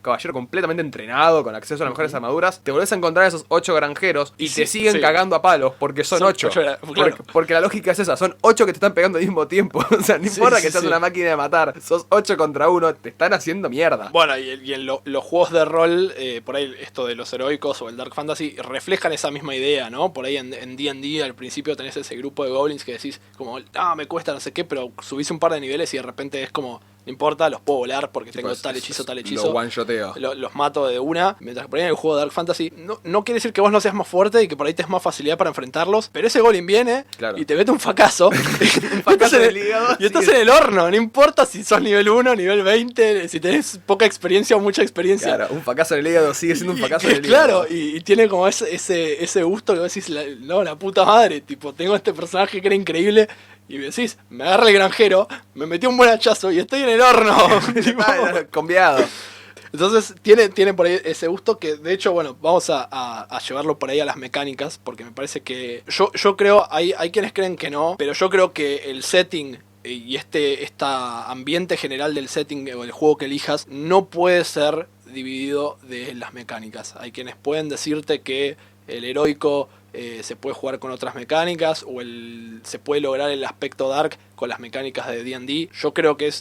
[SPEAKER 1] caballero completamente entrenado, con acceso a las mejores armaduras, te volvés a encontrar a esos 8 granjeros, y te siguen cagando a palos porque son 8.
[SPEAKER 2] Claro.
[SPEAKER 1] Porque la lógica es esa, son 8 que te están pegando al mismo tiempo. O sea, no importa que seas una máquina de matar, sos 8 contra 1, te están haciendo mierda.
[SPEAKER 2] Bueno, y en los juegos de rol, por ahí esto de los heroicos o el Dark Fantasy, reflejan esa misma idea, ¿no? Por ahí en D&D al principio tenés ese grupo de goblins que decís como, me cuesta no sé qué, pero subís un par de niveles y de repente es como, no importa, los puedo volar porque tengo
[SPEAKER 1] Pues,
[SPEAKER 2] tal hechizo.
[SPEAKER 1] Lo one-shoteo.
[SPEAKER 2] Los mato de una. Mientras que por ahí en el juego de Dark Fantasy no quiere decir que vos no seas más fuerte y que por ahí tenés más facilidad para enfrentarlos, pero ese goblin viene y te mete un fracaso.
[SPEAKER 1] Un fracaso en el hígado.
[SPEAKER 2] Y estás en el horno, no importa si sos nivel 1, nivel 20, si tenés poca experiencia o mucha experiencia.
[SPEAKER 1] Claro, un fracaso en el hígado sigue siendo un fracaso en el
[SPEAKER 2] Claro,
[SPEAKER 1] hígado.
[SPEAKER 2] y tiene como ese gusto que vos decís, la puta madre, tipo, tengo este personaje que era increíble. Y me decís, me agarra el granjero, me metió un buen hachazo y estoy en el horno. Tipo,
[SPEAKER 1] Conviado.
[SPEAKER 2] entonces tiene por ahí ese gusto que de hecho, bueno, vamos a llevarlo por ahí a las mecánicas, porque me parece que yo creo, hay quienes creen que no, pero yo creo que el setting y esta ambiente general del setting o el juego que elijas no puede ser dividido de las mecánicas. Hay quienes pueden decirte que el heroico se puede jugar con otras mecánicas o se puede lograr el aspecto dark con las mecánicas de D&D. Yo creo que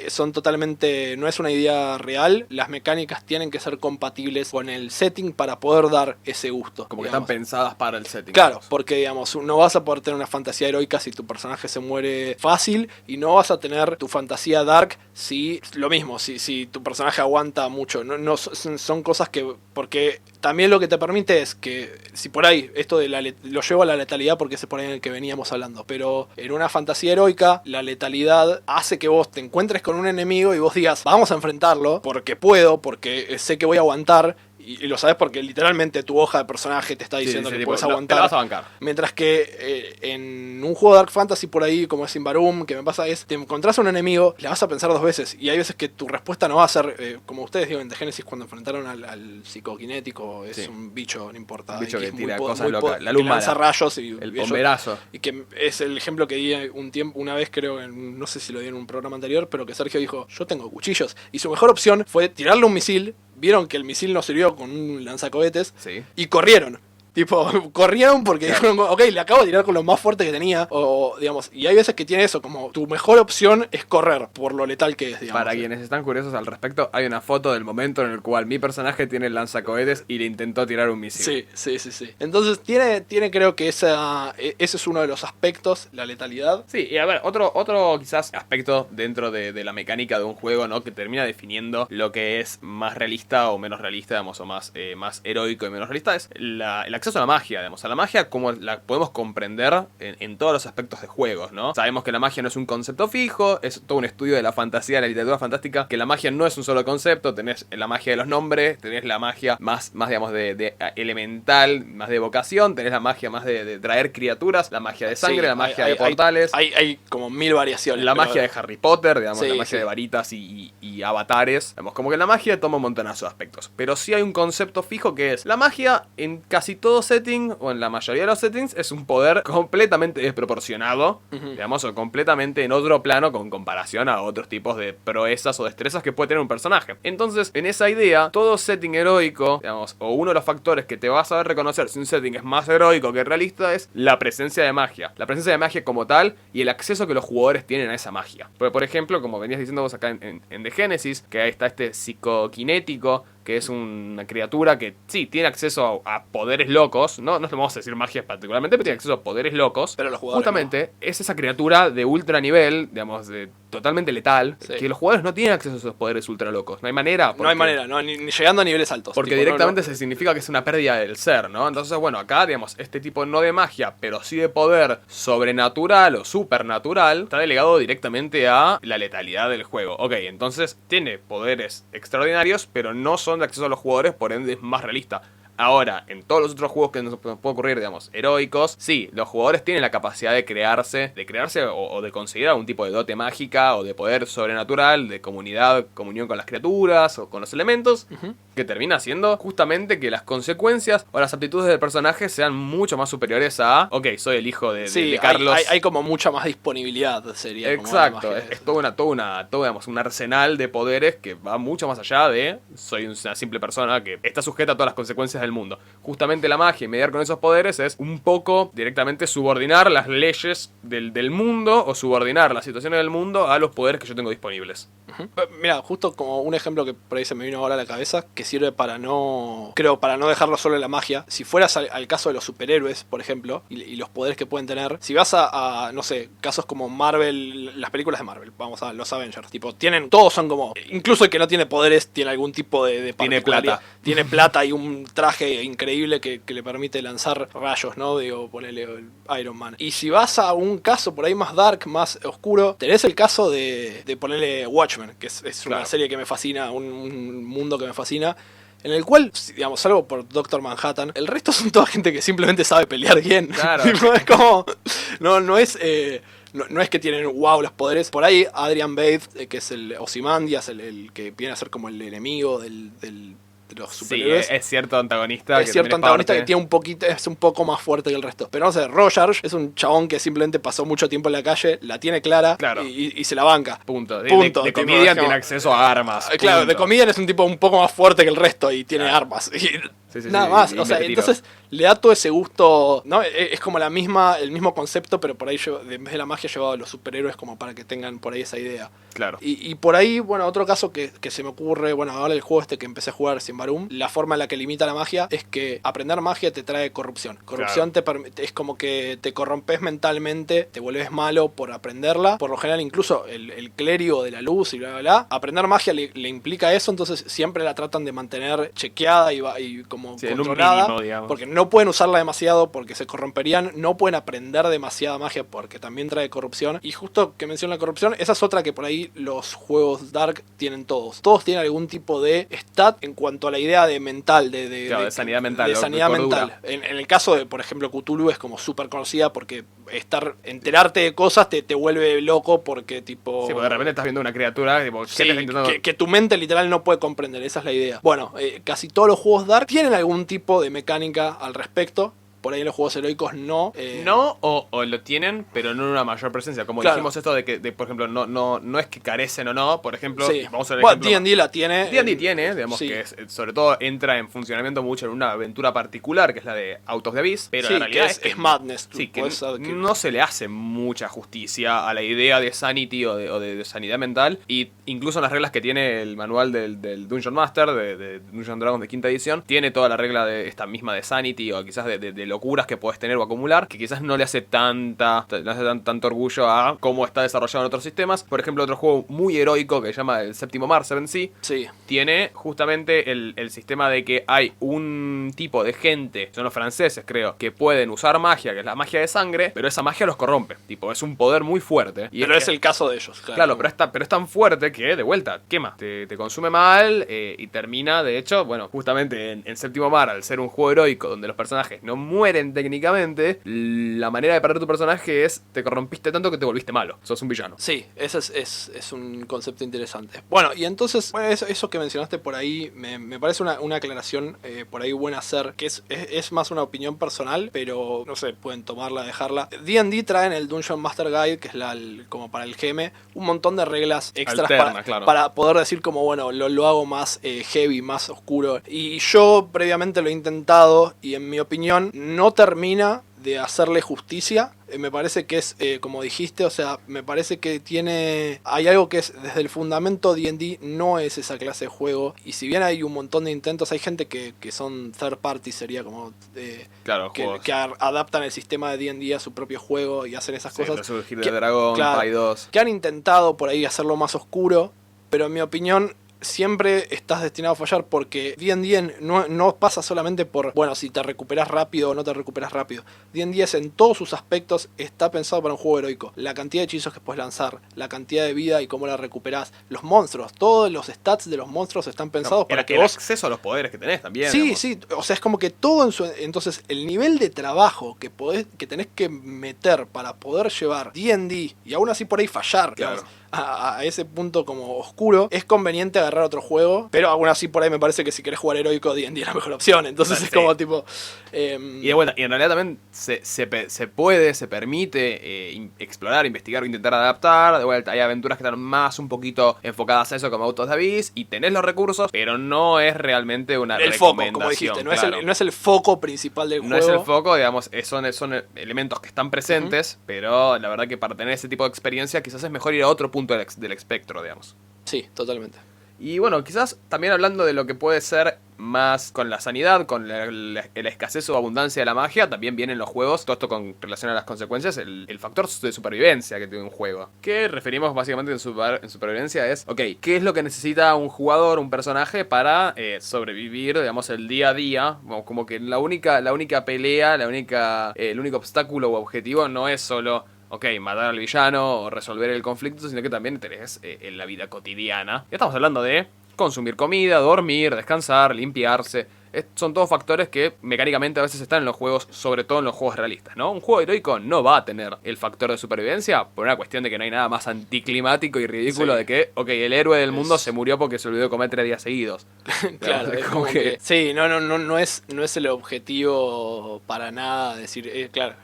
[SPEAKER 2] son totalmente, no es una idea real. Las mecánicas tienen que ser compatibles con el setting para poder dar ese gusto.
[SPEAKER 1] Como que están pensadas para el setting.
[SPEAKER 2] Claro, porque digamos, no vas a poder tener una fantasía heroica si tu personaje se muere fácil, y no vas a tener tu fantasía dark si lo mismo, si tu personaje aguanta mucho. No son cosas que, porque también lo que te permite es que, si por ahí, esto de lo llevo a la letalidad porque es por ahí en el que veníamos hablando, pero en una fantasía heroica, la letalidad hace que vos te encuentres con un enemigo y vos digas, vamos a enfrentarlo, porque puedo, porque sé que voy a aguantar, y lo sabes porque literalmente tu hoja de personaje te está diciendo que puedes aguantar.
[SPEAKER 1] Te la vas a bancar.
[SPEAKER 2] Mientras que en un juego de Dark Fantasy por ahí, como es Invarum, que me pasa es, te encontrás a un enemigo, le vas a pensar 2 veces, y hay veces que tu respuesta no va a ser, como ustedes digo en The Genesis cuando enfrentaron al psicoquinético, es un bicho, no importa.
[SPEAKER 1] Un bicho que tira
[SPEAKER 2] muy
[SPEAKER 1] cosas locas, la luz
[SPEAKER 2] que lanza
[SPEAKER 1] mala.
[SPEAKER 2] rayos y
[SPEAKER 1] El bomberazo.
[SPEAKER 2] y que es el ejemplo que di una vez, creo, no sé si lo di en un programa anterior, pero que Sergio dijo, yo tengo cuchillos, y su mejor opción fue tirarle un misil. Vieron que el misil no sirvió con un lanzacohetes y corrieron. Tipo, corrieron porque dijeron, ok, le acabo de tirar con lo más fuerte que tenía. O, digamos, y hay veces que tiene eso, como tu mejor opción es correr, por lo letal que es, digamos.
[SPEAKER 1] Para quienes están curiosos al respecto, hay una foto del momento en el cual mi personaje tiene el lanzacohetes y le intentó tirar un misil.
[SPEAKER 2] Sí. Entonces, tiene creo que ese es uno de los aspectos, la letalidad.
[SPEAKER 1] Sí, y a ver, otro quizás aspecto dentro de la mecánica de un juego, ¿no? Que termina definiendo lo que es más realista o menos realista, digamos, o más heroico y menos realista, es el acceso a la magia, digamos, a la magia como la podemos comprender en todos los aspectos de juegos, ¿no? Sabemos que la magia no es un concepto fijo, es todo un estudio de la fantasía, de la literatura fantástica, que la magia no es un solo concepto, tenés la magia de los nombres, tenés la magia más digamos, de elemental, más de evocación, tenés la magia más de traer criaturas, la magia de sangre, la magia de portales.
[SPEAKER 2] Hay como 1000 variaciones.
[SPEAKER 1] La magia de Harry Potter, digamos, la magia
[SPEAKER 2] sí.
[SPEAKER 1] de varitas y avatares. Digamos, como que la magia toma un montonazo de aspectos. Pero sí hay un concepto fijo que es la magia en casi todos todo setting, o en la mayoría de los settings, es un poder completamente desproporcionado, digamos, o completamente en otro plano con comparación a otros tipos de proezas o destrezas que puede tener un personaje. Entonces, en esa idea, todo setting heroico, digamos, o uno de los factores que te vas a saber reconocer si un setting es más heroico que realista es la presencia de magia. La presencia de magia como tal y el acceso que los jugadores tienen a esa magia. Porque, por ejemplo, como venías diciendo vos acá en The Genesis, que ahí está este psicoquinético, que es una criatura que sí, tiene acceso a poderes locos, no le vamos a decir magia particularmente, pero tiene acceso a poderes locos.
[SPEAKER 2] Pero los jugadores
[SPEAKER 1] justamente es esa criatura de ultra nivel, digamos, totalmente letal,
[SPEAKER 2] sí,
[SPEAKER 1] que los jugadores no tienen acceso a esos poderes ultra locos. No hay manera.
[SPEAKER 2] No hay manera, no, ni llegando a niveles altos.
[SPEAKER 1] Porque
[SPEAKER 2] tipo,
[SPEAKER 1] directamente se significa que es una pérdida del ser, ¿no? Entonces, bueno, acá, digamos, este tipo no de magia, pero sí de poder sobrenatural o supernatural, está delegado directamente a la letalidad del juego. Ok, entonces tiene poderes extraordinarios, pero no son de acceso a los jugadores, por ende es más realista. Ahora, en todos los otros juegos que nos puede ocurrir, digamos, heroicos, sí, los jugadores tienen la capacidad de crearse o de conseguir algún tipo de dote mágica o de poder sobrenatural, de comunión con las criaturas o con los elementos, que termina siendo justamente que las consecuencias o las aptitudes del personaje sean mucho más superiores a, ok, soy el hijo de Carlos.
[SPEAKER 2] Hay como mucha más disponibilidad, sería.
[SPEAKER 1] Exacto, es digamos, un arsenal de poderes que va mucho más allá de soy una simple persona que está sujeta a todas las consecuencias del mundo. Justamente la magia y mediar con esos poderes es un poco directamente subordinar las leyes del mundo o subordinar las situaciones del mundo a los poderes que yo tengo disponibles.
[SPEAKER 2] Mira, justo como un ejemplo que por ahí se me vino ahora a la cabeza, que sirve para no dejarlo solo en la magia. Si fueras al caso de los superhéroes, por ejemplo, y los poderes que pueden tener, si vas a no sé, casos como Marvel, las películas de Marvel, vamos a los Avengers, tipo, todos son como, incluso el que no tiene poderes tiene algún tipo de
[SPEAKER 1] tiene plata.
[SPEAKER 2] Tiene plata y un traje increíble que le permite lanzar rayos, ¿no? Digo, ponele el Iron Man. Y si vas a un caso por ahí más dark, más oscuro, tenés el caso de ponerle Watchmen, que es
[SPEAKER 1] claro,
[SPEAKER 2] una serie que me fascina, un mundo que me fascina, en el cual, digamos, salvo por Doctor Manhattan, el resto son toda gente que simplemente sabe pelear bien.
[SPEAKER 1] Claro.
[SPEAKER 2] Es como, no es que tienen wow los poderes. Por ahí Adrian Bates, que es el Ozymandias, el que viene a ser como el enemigo de los superhéroes.
[SPEAKER 1] Sí, es cierto antagonista.
[SPEAKER 2] Es cierto antagonista que tiene es un poco más fuerte que el resto. Pero no sé, Rogers es un chabón que simplemente pasó mucho tiempo en la calle, la tiene clara,
[SPEAKER 1] claro,
[SPEAKER 2] y se la banca.
[SPEAKER 1] Punto. De Comedian tiene acceso a armas.
[SPEAKER 2] Claro,
[SPEAKER 1] punto.
[SPEAKER 2] de Comedian es un tipo un poco más fuerte que el resto y tiene armas. Nada más, o sea, entonces le da todo ese gusto, ¿no? Es como el mismo concepto, pero por ahí en vez de la magia llevado a los superhéroes como para que tengan por ahí esa idea.
[SPEAKER 1] Claro.
[SPEAKER 2] Y por ahí, bueno, otro caso que se me ocurre, bueno, ahora el juego que empecé a jugar, Symbaroum, la forma en la que limita la magia es que aprender magia te trae corrupción. Corrupción es como que te corrompes mentalmente, te vuelves malo por aprenderla. Por lo general, incluso el clérigo de la luz y bla, bla, bla. Aprender magia le implica eso, entonces siempre la tratan de mantener chequeada y como controlada,
[SPEAKER 1] en un mínimo,
[SPEAKER 2] porque no pueden usarla demasiado porque se corromperían, no pueden aprender demasiada magia porque también trae corrupción. Y justo que menciona la corrupción, esa es otra que por ahí los juegos Dark tienen todos. Todos tienen algún tipo de stat en cuanto a la idea de mental,
[SPEAKER 1] de sanidad mental.
[SPEAKER 2] De sanidad mental. En el caso de, por ejemplo, Cthulhu es como súper conocida porque enterarte de cosas te vuelve loco porque tipo...
[SPEAKER 1] Sí, porque de repente estás viendo una criatura tipo,
[SPEAKER 2] sí, que tu mente literal no puede comprender, esa es la idea. Bueno, casi todos los juegos Dark tienen algún tipo de mecánica al respecto. Por ahí en los juegos heroicos no.
[SPEAKER 1] No, o lo tienen, pero no en una mayor presencia. Como
[SPEAKER 2] claro,
[SPEAKER 1] dijimos esto de que, por ejemplo, no es que carecen o no. Por ejemplo,
[SPEAKER 2] sí,
[SPEAKER 1] vamos a ver
[SPEAKER 2] bueno, D&D la tiene.
[SPEAKER 1] D&D tiene, digamos
[SPEAKER 2] sí,
[SPEAKER 1] que sobre todo entra en funcionamiento mucho en una aventura particular, que es la de Out of the Abyss. Pero
[SPEAKER 2] sí,
[SPEAKER 1] la realidad
[SPEAKER 2] es Madness.
[SPEAKER 1] Sí, que no se le hace mucha justicia a la idea de sanity o de sanidad mental. Y incluso en las reglas que tiene el manual del Dungeon Master, de Dungeon Dragons de quinta edición, tiene toda la regla de esta misma de sanity o quizás de locuras que puedes tener o acumular, que quizás no le hace tanto orgullo a cómo está desarrollado en otros sistemas. Por ejemplo, otro juego muy heroico que se llama el Séptimo Mar, Seven Sea,
[SPEAKER 2] sí,
[SPEAKER 1] tiene justamente el sistema de que hay un tipo de gente, son los franceses creo, que pueden usar magia, que es la magia de sangre, pero esa magia los corrompe. Tipo, es un poder muy fuerte. Y
[SPEAKER 2] pero es el caso de ellos.
[SPEAKER 1] Claro, pero es tan fuerte que, de vuelta, quema. Te consume mal y termina, de hecho, bueno, justamente en Séptimo Mar, al ser un juego heroico donde los personajes no mueren mueren técnicamente, la manera de perder tu personaje es te corrompiste tanto que te volviste malo. Sos un villano.
[SPEAKER 2] Sí, ese es un concepto interesante. Bueno, y entonces, bueno, eso que mencionaste por ahí me parece una aclaración por ahí buena hacer, que es más una opinión personal, pero no sé, pueden tomarla, dejarla. D&D trae en el Dungeon Master Guide, que es como para el GM, un montón de reglas extras para poder decir como, bueno, lo hago más heavy, más oscuro. Y yo previamente lo he intentado y en mi opinión no termina de hacerle justicia. Me parece que es, como dijiste, o sea, me parece que hay algo que es, desde el fundamento D&D no es esa clase de juego, y si bien hay un montón de intentos, hay gente que son third party, sería como que adaptan el sistema de D&D a su propio juego y hacen esas cosas.
[SPEAKER 1] Surgir de Dragon, Pi 2.
[SPEAKER 2] Que han intentado por ahí hacerlo más oscuro, pero en mi opinión siempre estás destinado a fallar, porque D&D no pasa solamente por, bueno, si te recuperas rápido o no te recuperas rápido. D&D es en todos sus aspectos, está pensado para un juego heroico. La cantidad de hechizos que puedes lanzar, la cantidad de vida y cómo la recuperás, los monstruos, todos los stats de los monstruos están pensados para que
[SPEAKER 1] el
[SPEAKER 2] vos...
[SPEAKER 1] acceso a los poderes que tenés también.
[SPEAKER 2] Sí,
[SPEAKER 1] digamos.
[SPEAKER 2] sí, o sea, es como que todo entonces, el nivel de trabajo que tenés que meter para poder llevar D&D y aún así por ahí fallar,
[SPEAKER 1] claro,
[SPEAKER 2] digamos, a ese punto como oscuro, es conveniente agarrar otro juego, pero aún así por ahí me parece que si querés jugar heroico, D&D es la mejor opción, entonces es como tipo...
[SPEAKER 1] Y de vuelta, y en realidad también se permite explorar, investigar o intentar adaptar. De vuelta, hay aventuras que están más un poquito enfocadas a eso, como Autos de Abyss, y tenés los recursos, pero no es realmente una recomendación.
[SPEAKER 2] Foco, como dijiste,
[SPEAKER 1] claro.
[SPEAKER 2] no es el foco principal del juego.
[SPEAKER 1] No es el foco, digamos, son elementos que están presentes, pero la verdad que para tener ese tipo de experiencia quizás es mejor ir a otro punto del espectro, digamos.
[SPEAKER 2] Sí, totalmente.
[SPEAKER 1] Y bueno, quizás también hablando de lo que puede ser más con la sanidad, con la escasez o abundancia de la magia, también vienen los juegos, todo esto con relación a las consecuencias, el factor de supervivencia que tiene un juego. Que referimos básicamente en supervivencia es, ok, ¿qué es lo que necesita un jugador, un personaje para sobrevivir, digamos, el día a día? Como que la única pelea, el único obstáculo o objetivo no es solo... ok, matar al villano o resolver el conflicto, sino que también tenés en la vida cotidiana. Ya estamos hablando de consumir comida, dormir, descansar, limpiarse. Son todos factores que mecánicamente a veces están en los juegos, sobre todo en los juegos realistas, ¿no? Un juego heroico no va a tener el factor de supervivencia por una cuestión de que no hay nada más anticlimático y ridículo de que, ok, el héroe del mundo se murió porque se olvidó de comer 3 días seguidos.
[SPEAKER 2] Claro, es como que... Sí, no es el objetivo para nada decir, claro.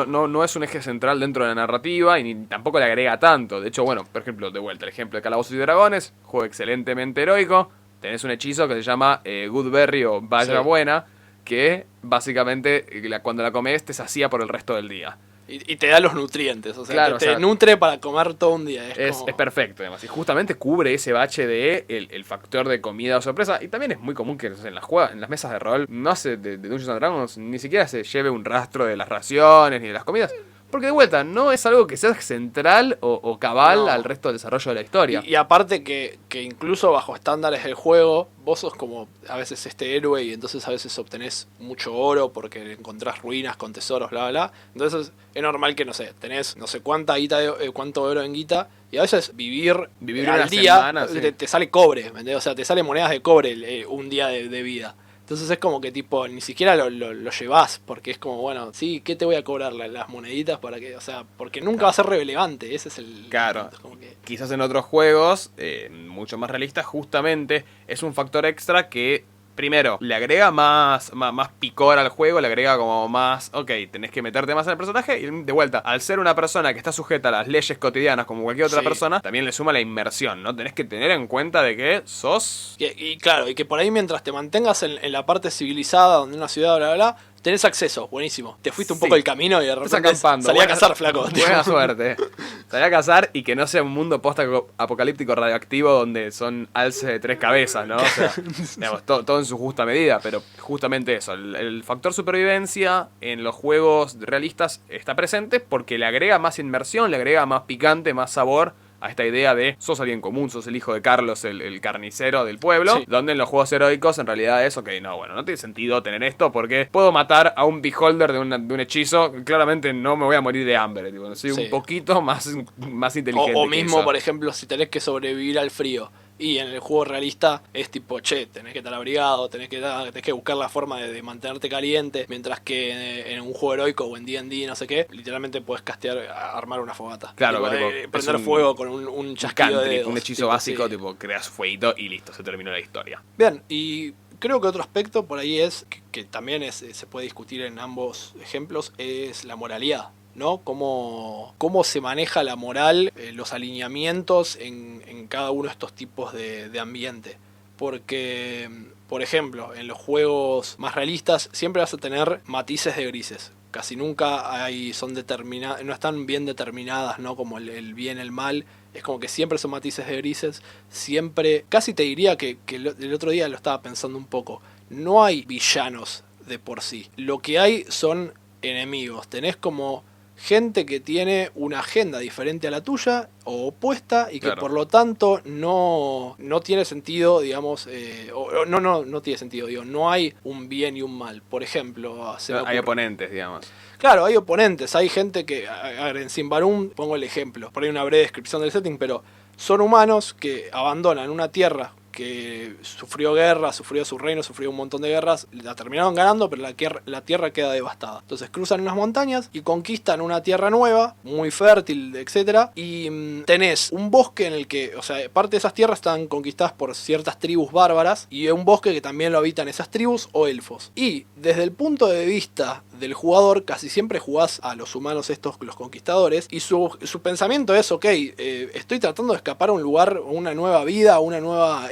[SPEAKER 1] No es un eje central dentro de la narrativa y ni tampoco le agrega tanto. De hecho, bueno, por ejemplo, de vuelta, el ejemplo de Calabozos y Dragones, juego excelentemente heroico. Tenés un hechizo que se llama Goodberry o Vaya Buena, que básicamente cuando la comes te sacía por el resto del día.
[SPEAKER 2] Y te da los nutrientes, o sea,
[SPEAKER 1] claro,
[SPEAKER 2] te nutre para comer todo un día. Es
[SPEAKER 1] perfecto, además. Y justamente cubre ese bache de el factor de comida o sorpresa. Y también es muy común que en las mesas de rol, no sé, de Dungeons and Dragons, ni siquiera se lleve un rastro de las raciones ni de las comidas. Porque de vuelta, no es algo que sea central o cabal al resto del desarrollo de la historia.
[SPEAKER 2] Y aparte que incluso bajo estándares del juego, vos sos como a veces este héroe y entonces a veces obtenés mucho oro porque encontrás ruinas con tesoros, bla, bla. Entonces es normal que, no sé, tenés no sé cuánto oro en guita y a veces vivir al día
[SPEAKER 1] semana, sí.
[SPEAKER 2] te sale cobre, ¿me entiendes? O sea, te sale monedas de cobre un día de vida. Entonces es como que tipo, ni siquiera lo llevás, porque es como, bueno, sí, ¿qué te voy a cobrar? Las moneditas para que, o sea, porque nunca va a ser relevante, ese es el...
[SPEAKER 1] Claro,
[SPEAKER 2] como que...
[SPEAKER 1] quizás en otros juegos, mucho más realistas, justamente es un factor extra que... Primero, le agrega más picor al juego, le agrega como más, ok, tenés que meterte más en el personaje. Y de vuelta, al ser una persona que está sujeta a las leyes cotidianas como cualquier otra persona, también le suma la inmersión, ¿no? Tenés que tener en cuenta de que sos...
[SPEAKER 2] Y claro, y que por ahí mientras te mantengas en la parte civilizada, donde una ciudad, bla, bla, bla, tenés acceso, buenísimo. Te fuiste un poco el camino y de repente salí a cazar, flaco.
[SPEAKER 1] Buena suerte. Salí a cazar y que no sea un mundo post-apocalíptico radioactivo donde son alces de 3 cabezas, ¿no? O sea, digamos, todo en su justa medida, pero justamente eso. El factor supervivencia en los juegos realistas está presente porque le agrega más inmersión, le agrega más picante, más sabor a esta idea de sos alguien común, sos el hijo de Carlos, el carnicero del pueblo, donde en los juegos heroicos en realidad es, ok, no tiene sentido tener esto porque puedo matar a un beholder de un hechizo, claramente no me voy a morir de hambre, soy un poquito más inteligente.
[SPEAKER 2] O mismo, por ejemplo, si tenés que sobrevivir al frío Y en el juego realista es tipo, che, tenés que estar abrigado, tenés que buscar la forma de mantenerte caliente, mientras que en un juego heroico o en D&D, no sé qué, literalmente puedes armar una fogata.
[SPEAKER 1] Claro,
[SPEAKER 2] prender fuego con un chasquido de dedos,
[SPEAKER 1] un hechizo
[SPEAKER 2] tipo,
[SPEAKER 1] básico,
[SPEAKER 2] sí.
[SPEAKER 1] tipo creas fueguito y listo, se terminó la historia.
[SPEAKER 2] Bien, y creo que otro aspecto por ahí es, que también se puede discutir en ambos ejemplos, es la moralidad, ¿no? Cómo se maneja la moral, los alineamientos en cada uno de estos tipos de ambiente. Porque, por ejemplo, en los juegos más realistas siempre vas a tener matices de grises. Casi nunca no están bien determinadas, ¿no? Como el bien, el mal. Es como que siempre son matices de grises. Siempre, casi te diría que el otro día lo estaba pensando un poco. No hay villanos de por sí. Lo que hay son enemigos. Tenés como gente que tiene una agenda diferente a la tuya o opuesta y que por lo tanto no tiene sentido, digamos, no tiene sentido, digo, no hay un bien y un mal. Por ejemplo,
[SPEAKER 1] hay oponentes, digamos.
[SPEAKER 2] Claro, hay oponentes, hay gente que, a ver, en Symbaroum pongo el ejemplo, por ahí una breve descripción del setting, pero son humanos que abandonan una tierra que sufrió guerra, sufrió su reino, sufrió un montón de guerras, la terminaron ganando, pero la tierra queda devastada. Entonces cruzan unas montañas y conquistan una tierra nueva, muy fértil, etcétera, y tenés un bosque en el que, o sea, parte de esas tierras están conquistadas por ciertas tribus bárbaras y un bosque que también lo habitan esas tribus o elfos. Y desde el punto de vista del jugador, casi siempre jugás a los humanos estos, los conquistadores, y su pensamiento es, ok, estoy tratando de escapar a un lugar, una nueva vida, una nueva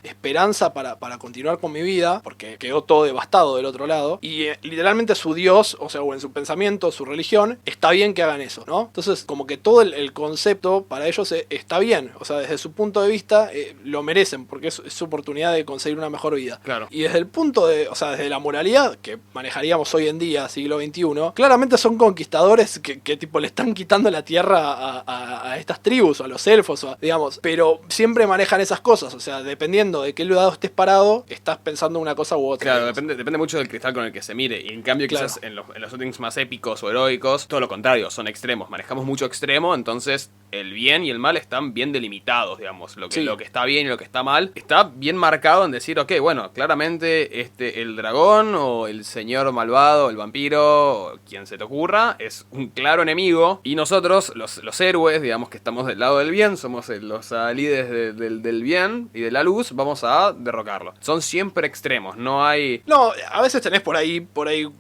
[SPEAKER 2] esperanza para continuar con mi vida, porque quedó todo devastado del otro lado, y literalmente su dios, o sea, o en su pensamiento, su religión, está bien que hagan eso, ¿no? Entonces, como que todo el concepto para ellos está bien, o sea, desde su punto de vista lo merecen, porque es su oportunidad de conseguir una mejor vida.
[SPEAKER 1] Claro.
[SPEAKER 2] Y desde el punto o sea, desde la moralidad, que manejaríamos hoy en día, siglo XXI, claramente son conquistadores que tipo le están quitando la tierra a estas tribus, o a los elfos, digamos, pero siempre manejan esas cosas, o sea, dependiendo de qué lado estés parado, estás pensando una cosa u otra.
[SPEAKER 1] Claro, depende mucho del cristal con el que se mire. Y en cambio, quizás en los settings más épicos o heroicos, todo lo contrario, son extremos. Manejamos mucho extremo, entonces el bien y el mal están bien delimitados, digamos. Lo que está bien y lo que está mal está bien marcado en decir, ok, bueno, claramente el dragón o el señor malvado, el vampiro, o quien se te ocurra, es un claro enemigo. Y nosotros, los héroes, digamos que estamos del lado del bien, somos los líderes del bien y de la luz, vamos a derrocarlo. Son siempre extremos, no hay...
[SPEAKER 2] No, a veces tenés por ahí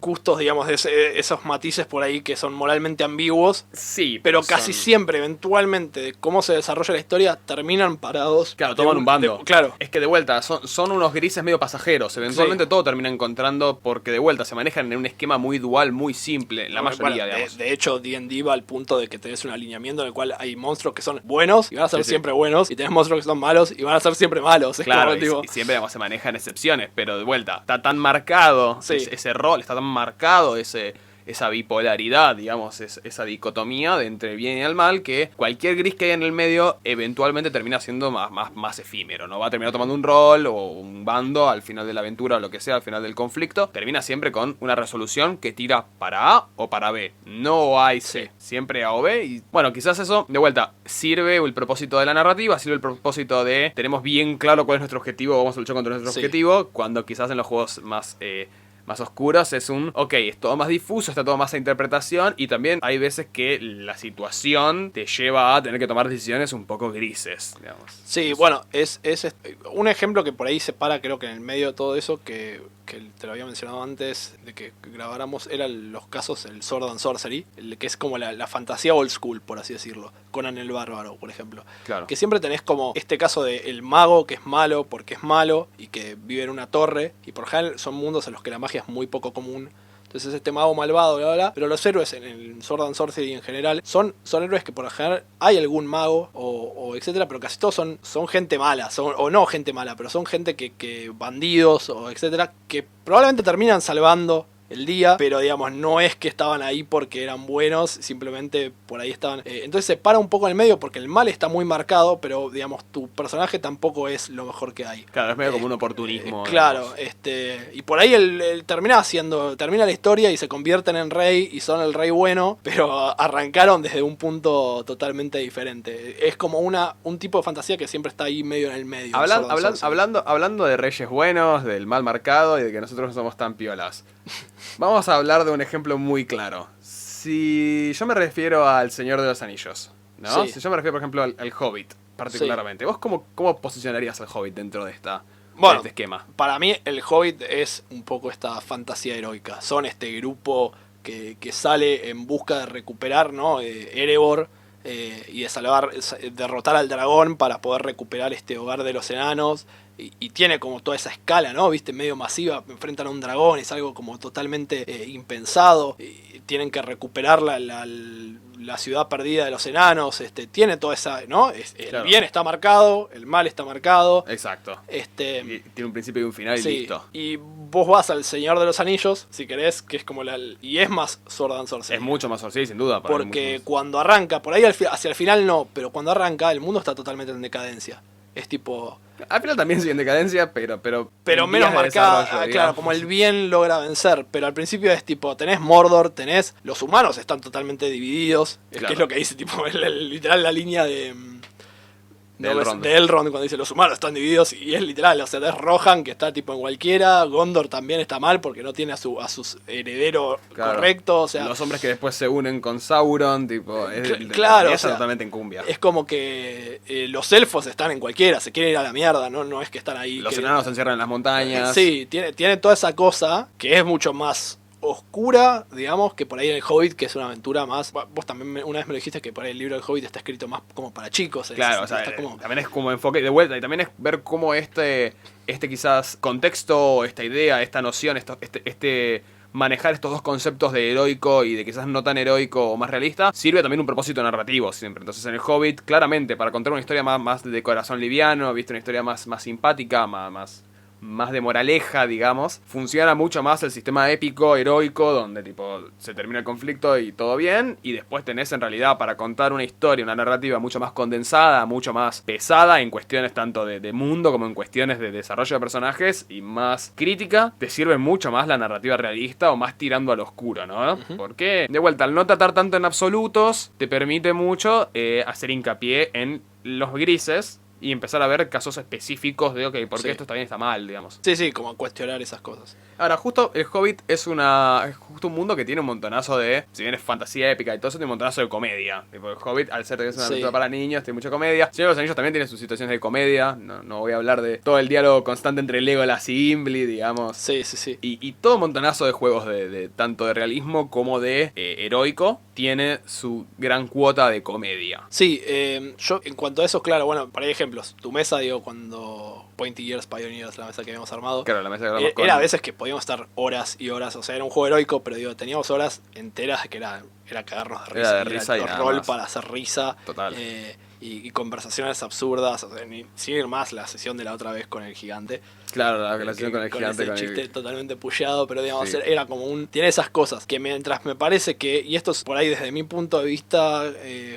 [SPEAKER 2] gustos, digamos, de esos matices por ahí que son moralmente ambiguos.
[SPEAKER 1] Sí,
[SPEAKER 2] pero casi siempre, eventualmente, de cómo se desarrolla la historia, terminan parados.
[SPEAKER 1] Claro, toman un bando.
[SPEAKER 2] Claro.
[SPEAKER 1] Es que de vuelta, son unos grises medio pasajeros. Eventualmente todo termina encontrando, porque de vuelta se manejan en un esquema muy dual, muy simple, la mayoría, digamos.
[SPEAKER 2] De hecho, D&D va al punto de que tenés un alineamiento en el cual hay monstruos que son buenos y van a ser siempre buenos, y tenés monstruos que son malos y van a ser siempre malos.
[SPEAKER 1] Claro, y siempre, digamos, se manejan excepciones, pero de vuelta, está tan marcado ese rol, está tan marcado esa bipolaridad, digamos, esa dicotomía de entre el bien y el mal, que cualquier gris que haya en el medio eventualmente termina siendo más efímero, ¿no? Va a terminar tomando un rol o un bando al final de la aventura o lo que sea, al final del conflicto. Termina siempre con una resolución que tira para A o para B. No hay C, siempre A o B. Y bueno, quizás eso, de vuelta, sirve el propósito de la narrativa, sirve el propósito de tenemos bien claro cuál es nuestro objetivo, vamos a luchar contra nuestro objetivo, cuando quizás en los juegos más oscuros es es todo más difuso, está todo más a interpretación, y también hay veces que la situación te lleva a tener que tomar decisiones un poco grises, digamos.
[SPEAKER 2] Sí, bueno, es un ejemplo que por ahí se para, creo que en el medio de todo eso, que te lo había mencionado antes de que grabáramos, eran los casos del Sword and Sorcery, que es como la fantasía old school, por así decirlo. Conan el Bárbaro, por ejemplo. Claro. Que siempre tenés como este caso del mago que es malo porque es malo y que vive en una torre, y por general son mundos en los que la magia es muy poco común. Entonces este mago malvado, bla, bla, bla. Pero los héroes en el Sword and Sorcery en general son héroes que por lo general hay algún mago o etcétera, pero casi todos son gente mala, o no gente mala, pero son gente que bandidos o etcétera, que probablemente terminan salvando el día, pero digamos, no es que estaban ahí porque eran buenos, simplemente por ahí estaban. Entonces se para un poco en el medio porque el mal está muy marcado, pero digamos, tu personaje tampoco es lo mejor que hay.
[SPEAKER 1] Claro, es medio como un oportunismo.
[SPEAKER 2] Claro, y por ahí él termina la historia y se convierten en rey y son el rey bueno, pero arrancaron desde un punto totalmente diferente. Es como un tipo de fantasía que siempre está ahí medio en el medio.
[SPEAKER 1] Hablando de reyes buenos, del mal marcado y de que nosotros no somos tan piolas. Vamos a hablar de un ejemplo muy claro. Si yo me refiero al Señor de los Anillos, ¿no?
[SPEAKER 2] Sí.
[SPEAKER 1] Si yo me refiero, por ejemplo, al Hobbit, particularmente. Sí. ¿Vos cómo posicionarías al Hobbit dentro de este esquema?
[SPEAKER 2] Para mí el Hobbit es un poco esta fantasía heroica. Son este grupo que sale en busca de recuperar, ¿no? Erebor y de derrotar al dragón para poder recuperar este hogar de los enanos. Y tiene como toda esa escala, ¿no? Viste, medio masiva, enfrentan a un dragón, es algo como totalmente impensado. Y tienen que recuperar la ciudad perdida de los enanos, tiene toda esa, ¿no? El bien está marcado, el mal está marcado.
[SPEAKER 1] Exacto. Y tiene un principio y un final y listo.
[SPEAKER 2] Y vos vas al Señor de los Anillos, si querés, que es como y es más Sword and Sorcery.
[SPEAKER 1] Es mucho más Sorcery, sin duda.
[SPEAKER 2] Porque cuando arranca, por ahí hacia el final no, pero cuando arranca el mundo está totalmente en decadencia. Es tipo...
[SPEAKER 1] Al final también sigue en decadencia, pero
[SPEAKER 2] menos marcada, claro, como el bien logra vencer. Pero al principio es tipo, tenés Mordor, los humanos están totalmente divididos. Claro. Que es lo que dice, tipo, literal la línea de Elrond cuando dice los humanos están divididos, y es literal, o sea, es Rohan que está tipo en cualquiera, Gondor también está mal porque no tiene a sus herederos correcto, o sea,
[SPEAKER 1] los hombres que después se unen con Sauron, tipo,
[SPEAKER 2] claro,
[SPEAKER 1] o sea, totalmente en cumbia.
[SPEAKER 2] Es como que los elfos están en cualquiera, se quieren ir a la mierda, no es que están ahí.
[SPEAKER 1] Los enanos se encierran en las montañas.
[SPEAKER 2] Sí, tiene toda esa cosa que es mucho más oscura, digamos, que por ahí en el Hobbit, que es una aventura más... Vos también una vez me lo dijiste que por ahí el libro del Hobbit está escrito más como para chicos.
[SPEAKER 1] Claro, o sea, también es como enfoque de vuelta, y también es ver cómo este quizás contexto, esta idea, esta noción, manejar estos dos conceptos de heroico y de quizás no tan heroico o más realista, sirve también un propósito narrativo siempre. Entonces en el Hobbit, claramente, para contar una historia más de corazón liviano, ¿viste? Una historia más simpática, más de moraleja, digamos, funciona mucho más el sistema épico, heroico, donde tipo se termina el conflicto y todo bien, y después tenés en realidad para contar una historia, una narrativa mucho más condensada, mucho más pesada en cuestiones tanto de mundo como en cuestiones de desarrollo de personajes y más crítica, te sirve mucho más la narrativa realista o más tirando al oscuro, ¿no? Uh-huh. Porque, de vuelta, al no tratar tanto en absolutos, te permite mucho hacer hincapié en los grises y empezar a ver casos específicos de, ok, ¿por qué esto también está mal, digamos?
[SPEAKER 2] Sí, como cuestionar esas cosas.
[SPEAKER 1] Ahora, justo el Hobbit es justo un mundo que tiene un montonazo de, si bien es fantasía épica y todo eso, tiene un montonazo de comedia. Tipo, el Hobbit, al ser que es una aventura para niños, tiene mucha comedia. Señor de los Anillos también tiene sus situaciones de comedia. No voy a hablar de todo el diálogo constante entre Legolas y Gimli, digamos.
[SPEAKER 2] Sí.
[SPEAKER 1] Y todo un montonazo de juegos de tanto de realismo como de heroico tiene su gran cuota de comedia.
[SPEAKER 2] Sí, yo en cuanto a eso, claro, bueno, para ejemplos, tu mesa, digo, cuando Pointy Years Pioneers, la mesa que habíamos armado,
[SPEAKER 1] claro, la mesa que hablamos
[SPEAKER 2] era a veces que podíamos estar horas y horas, o sea, era un juego heroico, pero digo, teníamos horas enteras que era cagarnos de risa.
[SPEAKER 1] Era de risa y
[SPEAKER 2] nada rol más para hacer risa.
[SPEAKER 1] Total.
[SPEAKER 2] Y conversaciones absurdas, o sea, sin ir más la sesión de la otra vez con el gigante.
[SPEAKER 1] Claro, la sesión con el gigante.
[SPEAKER 2] Con ese chiste totalmente pullado, pero digamos, era como tiene esas cosas que mientras me parece que, y esto es por ahí desde mi punto de vista,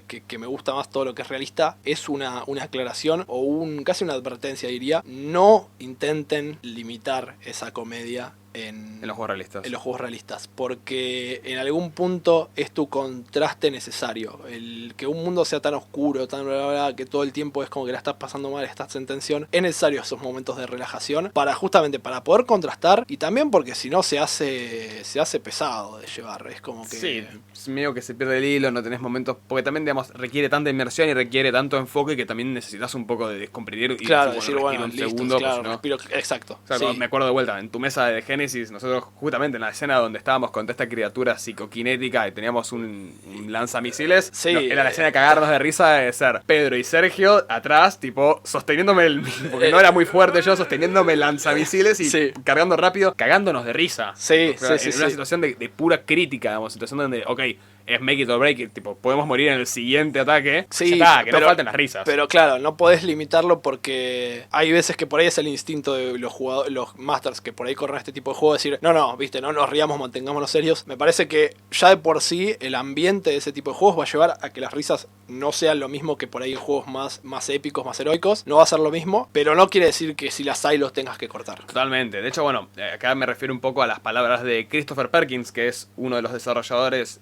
[SPEAKER 2] que me gusta más todo lo que es realista, es una aclaración o casi una advertencia, diría, no intenten limitar esa comedia en
[SPEAKER 1] los juegos realistas.
[SPEAKER 2] En los juegos realistas, porque en algún punto es tu contraste necesario. El que un mundo sea tan oscuro, tan bla, bla, bla, que todo el tiempo es como que la estás pasando mal, estás en tensión. Es necesario esos momentos de relajación justamente para poder contrastar, y también porque si no se hace pesado de llevar. Es como que...
[SPEAKER 1] Sí, es medio que se pierde el hilo, no tenés momentos, porque también, digamos, requiere tanta inmersión y requiere tanto enfoque que también necesitas un poco de descomprimir y
[SPEAKER 2] decir,
[SPEAKER 1] bueno, un
[SPEAKER 2] listo,
[SPEAKER 1] segundo.
[SPEAKER 2] Claro,
[SPEAKER 1] pues, ¿no?
[SPEAKER 2] respiro, exacto.
[SPEAKER 1] O sea,
[SPEAKER 2] sí.
[SPEAKER 1] Me acuerdo de vuelta, en tu mesa de Génesis, nosotros justamente en la escena donde estábamos contra esta criatura psicoquinética y teníamos un lanzamisiles, era la escena de cagarnos de risa de ser Pedro y Sergio atrás, tipo, sosteniéndome porque no era muy fuerte yo, sosteniéndome el lanzamisiles y cargando rápido, cagándonos de risa.
[SPEAKER 2] Sí,
[SPEAKER 1] en una situación de pura crítica, digamos, situación donde, ok, es make it or break it, tipo, podemos morir en el siguiente ataque,
[SPEAKER 2] Sí,
[SPEAKER 1] ya está, que no falten las risas.
[SPEAKER 2] Pero claro, no podés limitarlo porque hay veces que por ahí es el instinto de los jugadores, los masters que por ahí corren este tipo de juego, decir, no, viste, no nos riamos, mantengámonos serios. Me parece que ya de por sí el ambiente de ese tipo de juegos va a llevar a que las risas no sean lo mismo que por ahí en juegos más épicos, más heroicos. No va a ser lo mismo, pero no quiere decir que si las hay los tengas que cortar.
[SPEAKER 1] Totalmente. De hecho, bueno, acá me refiero un poco a las palabras de Christopher Perkins, que es uno de los desarrolladores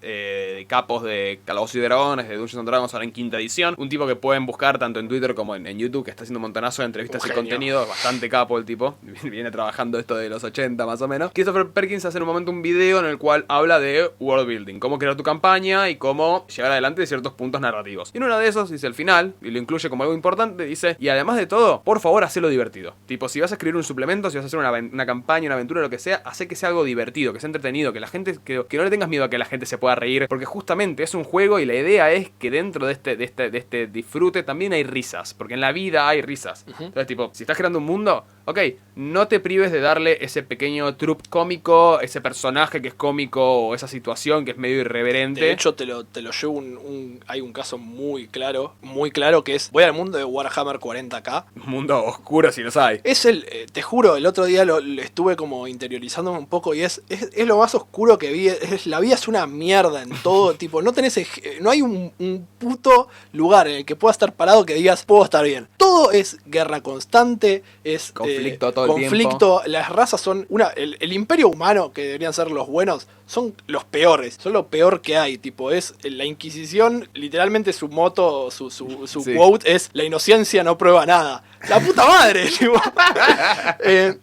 [SPEAKER 1] capos de Calabozos y Dragones, de Dungeons & Dragons ahora en quinta edición. Un tipo que pueden buscar tanto en Twitter como en YouTube, que está haciendo un montonazo de entrevistas y contenido. Bastante capo el tipo. Viene trabajando esto de los 80 más o menos. Christopher Perkins hace en un momento un video en el cual habla de world building, cómo crear tu campaña y cómo llegar adelante de ciertos puntos narrativos. Y en uno de esos dice al final, y lo incluye como algo importante, dice, y además de todo, por favor, hacelo divertido. Tipo, si vas a escribir un suplemento, si vas a hacer una campaña, una aventura, lo que sea, hace que sea algo divertido, que sea entretenido, que la gente, que no le tengas miedo a que la gente se pueda reír, porque justamente es un juego y la idea es que dentro de este disfrute también hay risas, porque en la vida hay risas. Entonces, tipo, si estás creando un mundo, ok, no te prives de darle ese pequeño truc cómico, ese personaje que es cómico o esa situación que es medio irreverente.
[SPEAKER 2] De hecho, te lo llevo hay un caso muy claro que es, voy al mundo de Warhammer 40k.
[SPEAKER 1] Un mundo oscuro si los hay.
[SPEAKER 2] Es te juro, el otro día lo estuve como interiorizándome un poco y es lo más oscuro que vi. La vida es una mierda en todo, tipo, no hay un puto lugar en el que pueda estar parado que digas, puedo estar bien. Todo es guerra constante, es
[SPEAKER 1] conflicto todo el tiempo.
[SPEAKER 2] Las razas son el imperio humano, que deberían ser los buenos, son los peores, son lo peor que hay, tipo, es la Inquisición, literalmente su moto, su
[SPEAKER 1] Sí.
[SPEAKER 2] quote es, la inocencia no prueba nada. ¡La puta madre! Tipo.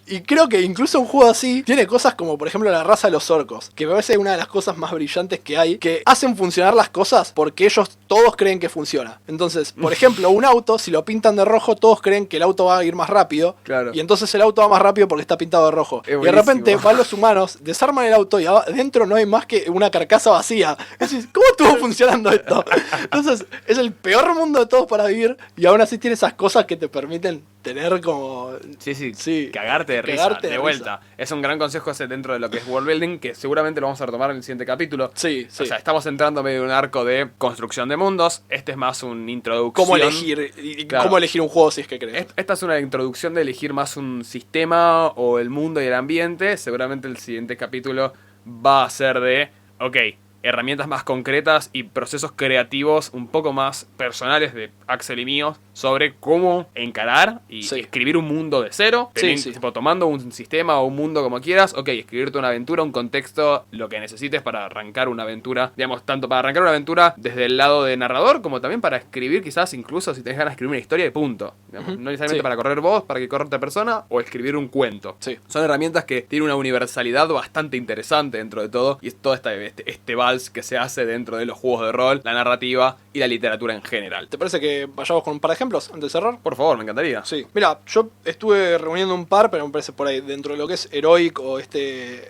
[SPEAKER 2] Y creo que incluso un juego así tiene cosas como, por ejemplo, la raza de los orcos, que me parece una de las cosas más brillantes que hay, que hacen funcionar las cosas porque ellos todos creen que funciona. Entonces, por ejemplo, un auto, si lo pintan de rojo, todos creen que el auto va a ir más rápido.
[SPEAKER 1] Claro.
[SPEAKER 2] Y entonces el auto va más rápido porque está pintado de rojo. Y de repente van los humanos, desarman el auto y dentro no hay más que una carcasa vacía. Decís, ¿cómo estuvo funcionando esto? Entonces, es el peor mundo de todos para vivir y aún así tiene esas cosas que te permiten tener como...
[SPEAKER 1] Sí, cagarte de risa, de vuelta. Es un gran consejo ese dentro de lo que es world building, que seguramente lo vamos a retomar en el siguiente capítulo.
[SPEAKER 2] Sí.
[SPEAKER 1] O sea, estamos entrando medio en un arco de construcción de mundos. Este es más una introducción.
[SPEAKER 2] ¿Cómo elegir? Claro. ¿Cómo elegir un juego si es que crees?
[SPEAKER 1] Esta es una introducción de elegir más un sistema o el mundo y el ambiente. Seguramente el siguiente capítulo va a ser de... Ok, herramientas más concretas y procesos creativos un poco más personales de Axel y míos sobre cómo encarar y escribir un mundo de cero, tipo, tomando un sistema o un mundo como quieras, ok, escribirte una aventura, un contexto, lo que necesites para arrancar una aventura, digamos, tanto para arrancar una aventura desde el lado de narrador, como también para escribir quizás incluso si tenés ganas de escribir una historia de punto, digamos, no necesariamente para correr vos, para que corra otra persona, o escribir un cuento. Son herramientas que tienen una universalidad bastante interesante dentro de todo, y es todo este vals que se hace dentro de los juegos de rol, la narrativa y la literatura en general.
[SPEAKER 2] ¿Te parece que vayamos con un par de ejemplos antes de cerrar?
[SPEAKER 1] Por favor, me encantaría.
[SPEAKER 2] Sí. Mira, yo estuve reuniendo un par, pero me parece por ahí, dentro de lo que es heroic o este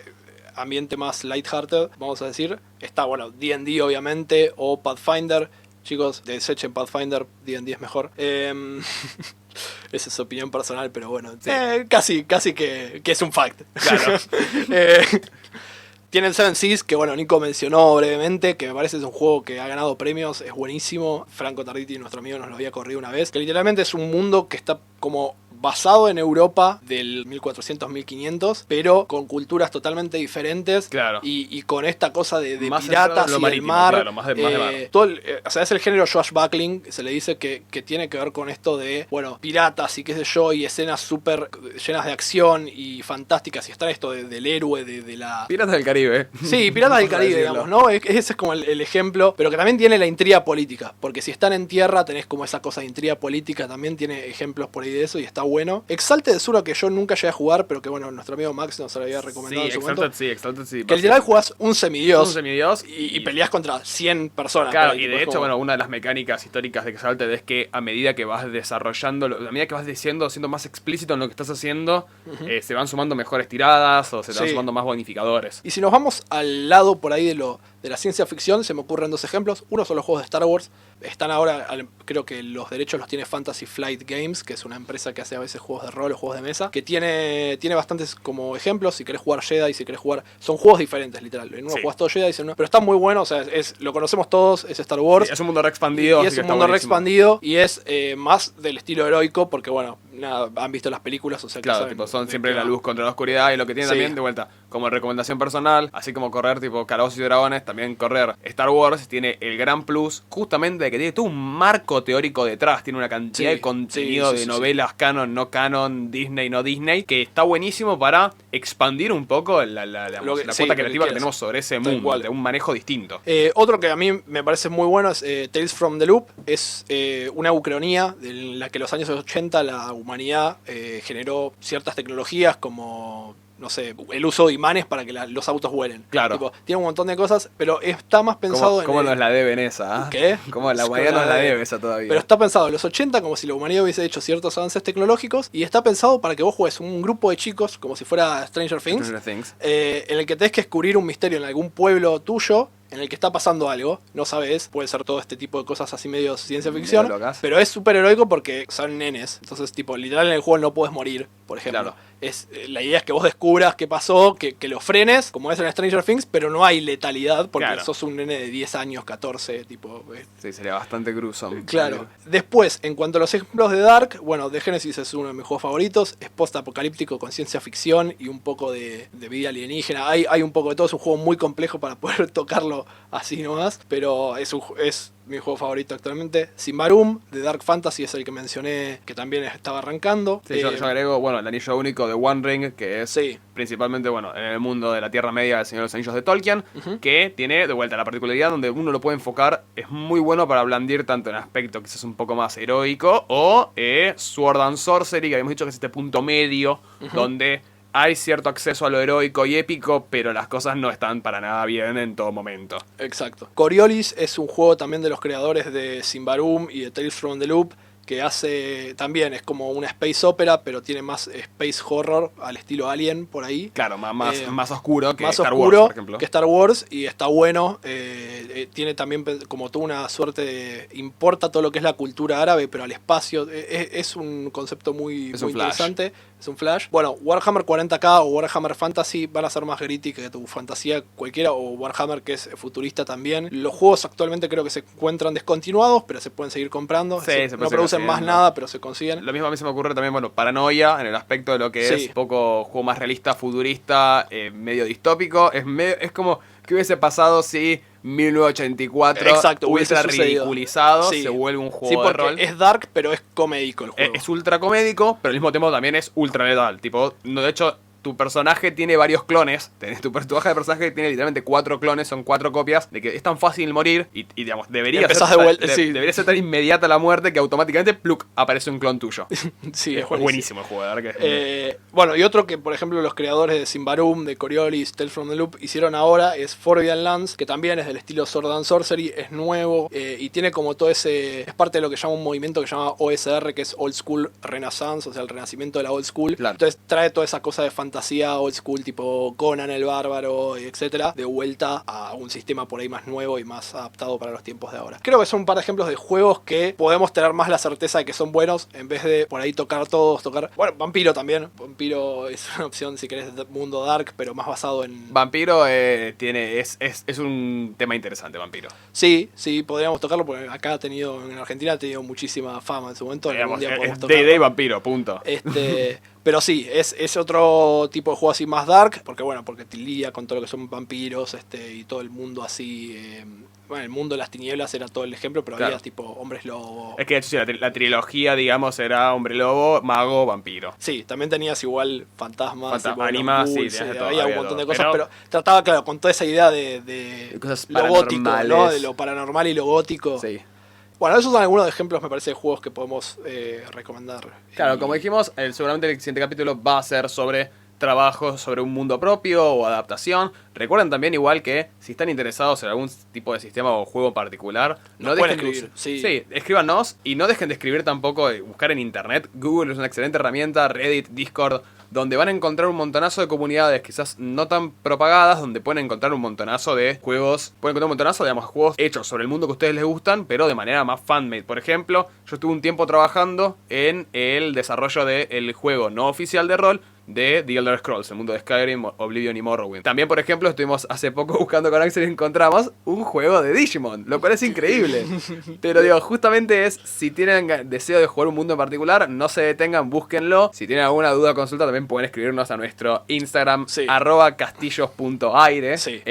[SPEAKER 2] ambiente más lighthearted, vamos a decir, está, bueno, D&D obviamente, o Pathfinder. Chicos, desechen Pathfinder, D&D es mejor. Esa es opinión personal, pero bueno, casi que es un fact.
[SPEAKER 1] Claro.
[SPEAKER 2] Tienen Seven Seas, que bueno, Nico mencionó brevemente, que me parece es un juego que ha ganado premios, es buenísimo. Franco Tarditi, nuestro amigo, nos lo había corrido una vez. Que literalmente es un mundo que está como basado en Europa del 1400-1500, pero con culturas totalmente diferentes.
[SPEAKER 1] Claro.
[SPEAKER 2] Y con esta cosa de
[SPEAKER 1] más
[SPEAKER 2] piratas y
[SPEAKER 1] marítimo,
[SPEAKER 2] el mar.
[SPEAKER 1] Claro, más de mar.
[SPEAKER 2] O sea, es el género Swashbuckling, se le dice que tiene que ver con esto de, bueno, piratas y qué sé yo, y escenas súper llenas de acción y fantásticas. Y está esto del héroe, de la...
[SPEAKER 1] Piratas del Caribe.
[SPEAKER 2] Sí, Piratas del Caribe, digamos, ¿no? Ese es como el ejemplo, pero que también tiene la intriga política, porque si están en tierra tenés como esa cosa de intriga política, también tiene ejemplos por ahí de eso y está bueno. Exalted Sura, que yo nunca llegué a jugar, pero que bueno, nuestro amigo Max nos lo había recomendado en su momento.
[SPEAKER 1] Exalted sí.
[SPEAKER 2] Que literal jugás un semidios.
[SPEAKER 1] Un semidios
[SPEAKER 2] y peleás contra 100 personas.
[SPEAKER 1] Claro, y de hecho, bueno, una de las mecánicas históricas de Exalted es que a medida que vas desarrollando, a medida que vas siendo más explícito en lo que estás haciendo, se van sumando mejores tiradas o se te van sumando más bonificadores.
[SPEAKER 2] Y si nos vamos al lado por ahí de la ciencia ficción, se me ocurren dos ejemplos. Uno son los juegos de Star Wars. Están ahora, creo que los derechos los tiene Fantasy Flight Games, que es una empresa que hace a veces juegos de rol o juegos de mesa, que tiene bastantes como ejemplos. Si querés jugar Jedi, si querés jugar... Son juegos diferentes, literal. En uno jugás todo Jedi, en uno... pero está muy bueno, o sea, lo conocemos todos, es Star Wars.
[SPEAKER 1] Sí, es un mundo re expandido.
[SPEAKER 2] Y es un mundo re expandido y es más del estilo heroico, porque bueno, nada, han visto las películas, o sea que
[SPEAKER 1] claro,
[SPEAKER 2] saben
[SPEAKER 1] tipo, son
[SPEAKER 2] de
[SPEAKER 1] siempre
[SPEAKER 2] qué
[SPEAKER 1] la
[SPEAKER 2] va.
[SPEAKER 1] luz contra la oscuridad. Y lo que tiene también, de vuelta, como recomendación personal, así como correr tipo Calabozos y Dragones, también correr Star Wars tiene el gran plus justamente de que tiene todo un marco teórico detrás, tiene una cantidad de contenido de novelas canon, no canon, Disney, no Disney, que está buenísimo para expandir un poco la cuota creativa que tenemos sobre ese mundo, de un manejo distinto.
[SPEAKER 2] Otro que a mí me parece muy bueno es Tales from the Loop. Es una ucronía en la que en los años 80 la humanidad generó ciertas tecnologías como, no sé, el uso de imanes para que los autos vuelen.
[SPEAKER 1] Claro.
[SPEAKER 2] Tipo, tiene un montón de cosas, pero está más pensado
[SPEAKER 1] ¿Cómo nos la deben esa?
[SPEAKER 2] ¿Qué?
[SPEAKER 1] ¿Cómo la humanidad nos la debe esa todavía?
[SPEAKER 2] Pero está pensado en los 80 como si la humanidad hubiese hecho ciertos avances tecnológicos, y está pensado para que vos juegues un grupo de chicos, como si fuera Stranger Things. En el que tenés que descubrir un misterio en algún pueblo tuyo, en el que está pasando algo, no sabes, puede ser todo este tipo de cosas así medio ciencia ficción, pero es súper heroico porque son nenes, entonces tipo, literal en el juego no puedes morir, por ejemplo. Claro. La idea es que vos descubras qué pasó, que lo frenes, como es en Stranger Things, pero no hay letalidad porque sos un nene de 10 años, 14, tipo...
[SPEAKER 1] Sí, sería bastante gruesome.
[SPEAKER 2] Claro. Después, en cuanto a los ejemplos de Dark, bueno, The Genesis es uno de mis juegos favoritos, es post-apocalíptico con ciencia ficción y un poco de vida alienígena, hay un poco de todo, es un juego muy complejo para poder tocarlo así nomás, pero es mi juego favorito actualmente. Symbaroum, de Dark Fantasy, es el que mencioné, que también estaba arrancando.
[SPEAKER 1] Sí, yo agrego, bueno, el anillo único de One Ring, que es principalmente, bueno, en el mundo de la Tierra Media del Señor de los Anillos de Tolkien, que tiene, de vuelta, la particularidad donde uno lo puede enfocar, es muy bueno para blandir tanto en aspecto quizás un poco más heroico, o Sword and Sorcery, que habíamos dicho que es este punto medio, donde hay cierto acceso a lo heroico y épico, pero las cosas no están para nada bien en todo momento.
[SPEAKER 2] Exacto. Coriolis es un juego también de los creadores de Symbaroum y de Tales from the Loop, que hace también, es como una space opera, pero tiene más space horror al estilo Alien por ahí.
[SPEAKER 1] Claro, más oscuro que
[SPEAKER 2] más
[SPEAKER 1] Star
[SPEAKER 2] oscuro
[SPEAKER 1] Wars, por ejemplo.
[SPEAKER 2] Que Star Wars, y está bueno. Tiene también como toda una suerte de... Importa todo lo que es la cultura árabe, pero al espacio. Es un concepto muy interesante. Es un flash. Bueno, Warhammer 40k o Warhammer Fantasy van a ser más gritty que tu fantasía cualquiera, o Warhammer, que es futurista también. Los juegos actualmente creo que se encuentran descontinuados, pero se pueden seguir comprando.
[SPEAKER 1] Sí,
[SPEAKER 2] no producen más nada, pero se consiguen.
[SPEAKER 1] Lo mismo a mí se me ocurre también, bueno, Paranoia, en el aspecto de lo que es un poco juego más realista, futurista, medio distópico. Es como que hubiese pasado si 1984 hubiese ridiculizado, se vuelve un juego de rol.
[SPEAKER 2] Es dark, pero es comédico el juego.
[SPEAKER 1] Es ultra comédico, pero al mismo tiempo también es ultra letal. Tipo, no, de hecho, tu personaje tiene varios clones. Tu hoja de personaje tiene literalmente 4 clones, son 4 copias, de que es tan fácil morir y digamos, debería ser tan inmediata la muerte que automáticamente pluk, aparece un clon tuyo.
[SPEAKER 2] Sí,
[SPEAKER 1] es buenísimo el juego,
[SPEAKER 2] bueno, y otro que, por ejemplo, los creadores de Symbaroum, de Coriolis, Tales from the Loop hicieron ahora es Forbidden Lands, que también es del estilo Sword and Sorcery, es nuevo y tiene como todo ese... Es parte de lo que llama un movimiento que se llama OSR, que es Old School Renaissance, o sea, el renacimiento de la Old School. Claro. Entonces trae toda esa cosa de fantasía old school, tipo Conan el Bárbaro, etcétera, de vuelta a un sistema por ahí más nuevo y más adaptado para los tiempos de ahora. Creo que son un par de ejemplos de juegos que podemos tener más la certeza de que son buenos, en vez de por ahí tocar todos, bueno, Vampiro también. Vampiro es una opción si querés de mundo dark, pero más basado en...
[SPEAKER 1] Vampiro es un tema interesante, Vampiro.
[SPEAKER 2] Sí, podríamos tocarlo porque acá en Argentina ha tenido muchísima fama en su momento.
[SPEAKER 1] Es Day Vampiro, punto.
[SPEAKER 2] Pero sí, es otro tipo de juego así más dark, porque te lidia con todo lo que son vampiros, y todo el mundo así... el mundo de las tinieblas era todo el ejemplo, pero había tipo hombres lobo.
[SPEAKER 1] Es que de hecho sí, la trilogía, digamos, era hombre lobo, mago, vampiro.
[SPEAKER 2] Sí, también tenías igual fantasmas,
[SPEAKER 1] ánimas,
[SPEAKER 2] había un montón de cosas, pero trataba, claro, con toda esa idea de
[SPEAKER 1] cosas
[SPEAKER 2] lo gótico, ¿no? De lo paranormal y lo gótico.
[SPEAKER 1] Sí.
[SPEAKER 2] Bueno, esos son algunos ejemplos, me parece, de juegos que podemos recomendar.
[SPEAKER 1] Claro, como dijimos, seguramente el siguiente capítulo va a ser sobre trabajo sobre un mundo propio o adaptación. Recuerden también igual que si están interesados en algún tipo de sistema o juego particular, no dejen de escribir. Sí, escríbanos y no dejen de escribir tampoco, buscar en internet. Google es una excelente herramienta, Reddit, Discord, donde van a encontrar un montonazo de comunidades quizás no tan propagadas, donde pueden encontrar un montonazo de juegos, pueden encontrar un montonazo, digamos, juegos hechos sobre el mundo que a ustedes les gustan, pero de manera más fan-made. Por ejemplo, yo estuve un tiempo trabajando en el desarrollo del juego no oficial de rol de The Elder Scrolls, el mundo de Skyrim, Oblivion y Morrowind. También, por ejemplo, estuvimos hace poco buscando con Axel y encontramos un juego de Digimon, lo cual es increíble. Pero digo, justamente es, si tienen deseo de jugar un mundo en particular, no se detengan, búsquenlo. Si tienen alguna duda o consulta, también pueden escribirnos a nuestro Instagram,
[SPEAKER 2] Sí.
[SPEAKER 1] @castillos.aire.
[SPEAKER 2] Sí.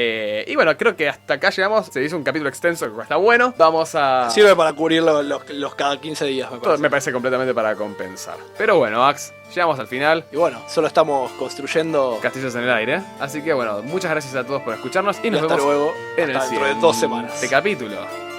[SPEAKER 1] Y bueno, creo que hasta acá llegamos. Se hizo un capítulo extenso que está bueno. Vamos a...
[SPEAKER 2] Sirve para cubrir los cada 15 días, me
[SPEAKER 1] Todo
[SPEAKER 2] parece.
[SPEAKER 1] me parece completamente para compensar. Pero bueno, Ax, llegamos al final.
[SPEAKER 2] Y bueno, solo estamos construyendo.
[SPEAKER 1] Castillos en el aire. Así que bueno, muchas gracias a todos por escucharnos y nos
[SPEAKER 2] hasta
[SPEAKER 1] vemos
[SPEAKER 2] luego.
[SPEAKER 1] en el
[SPEAKER 2] Hasta dentro de
[SPEAKER 1] siguiente
[SPEAKER 2] 2 semanas.
[SPEAKER 1] capítulo.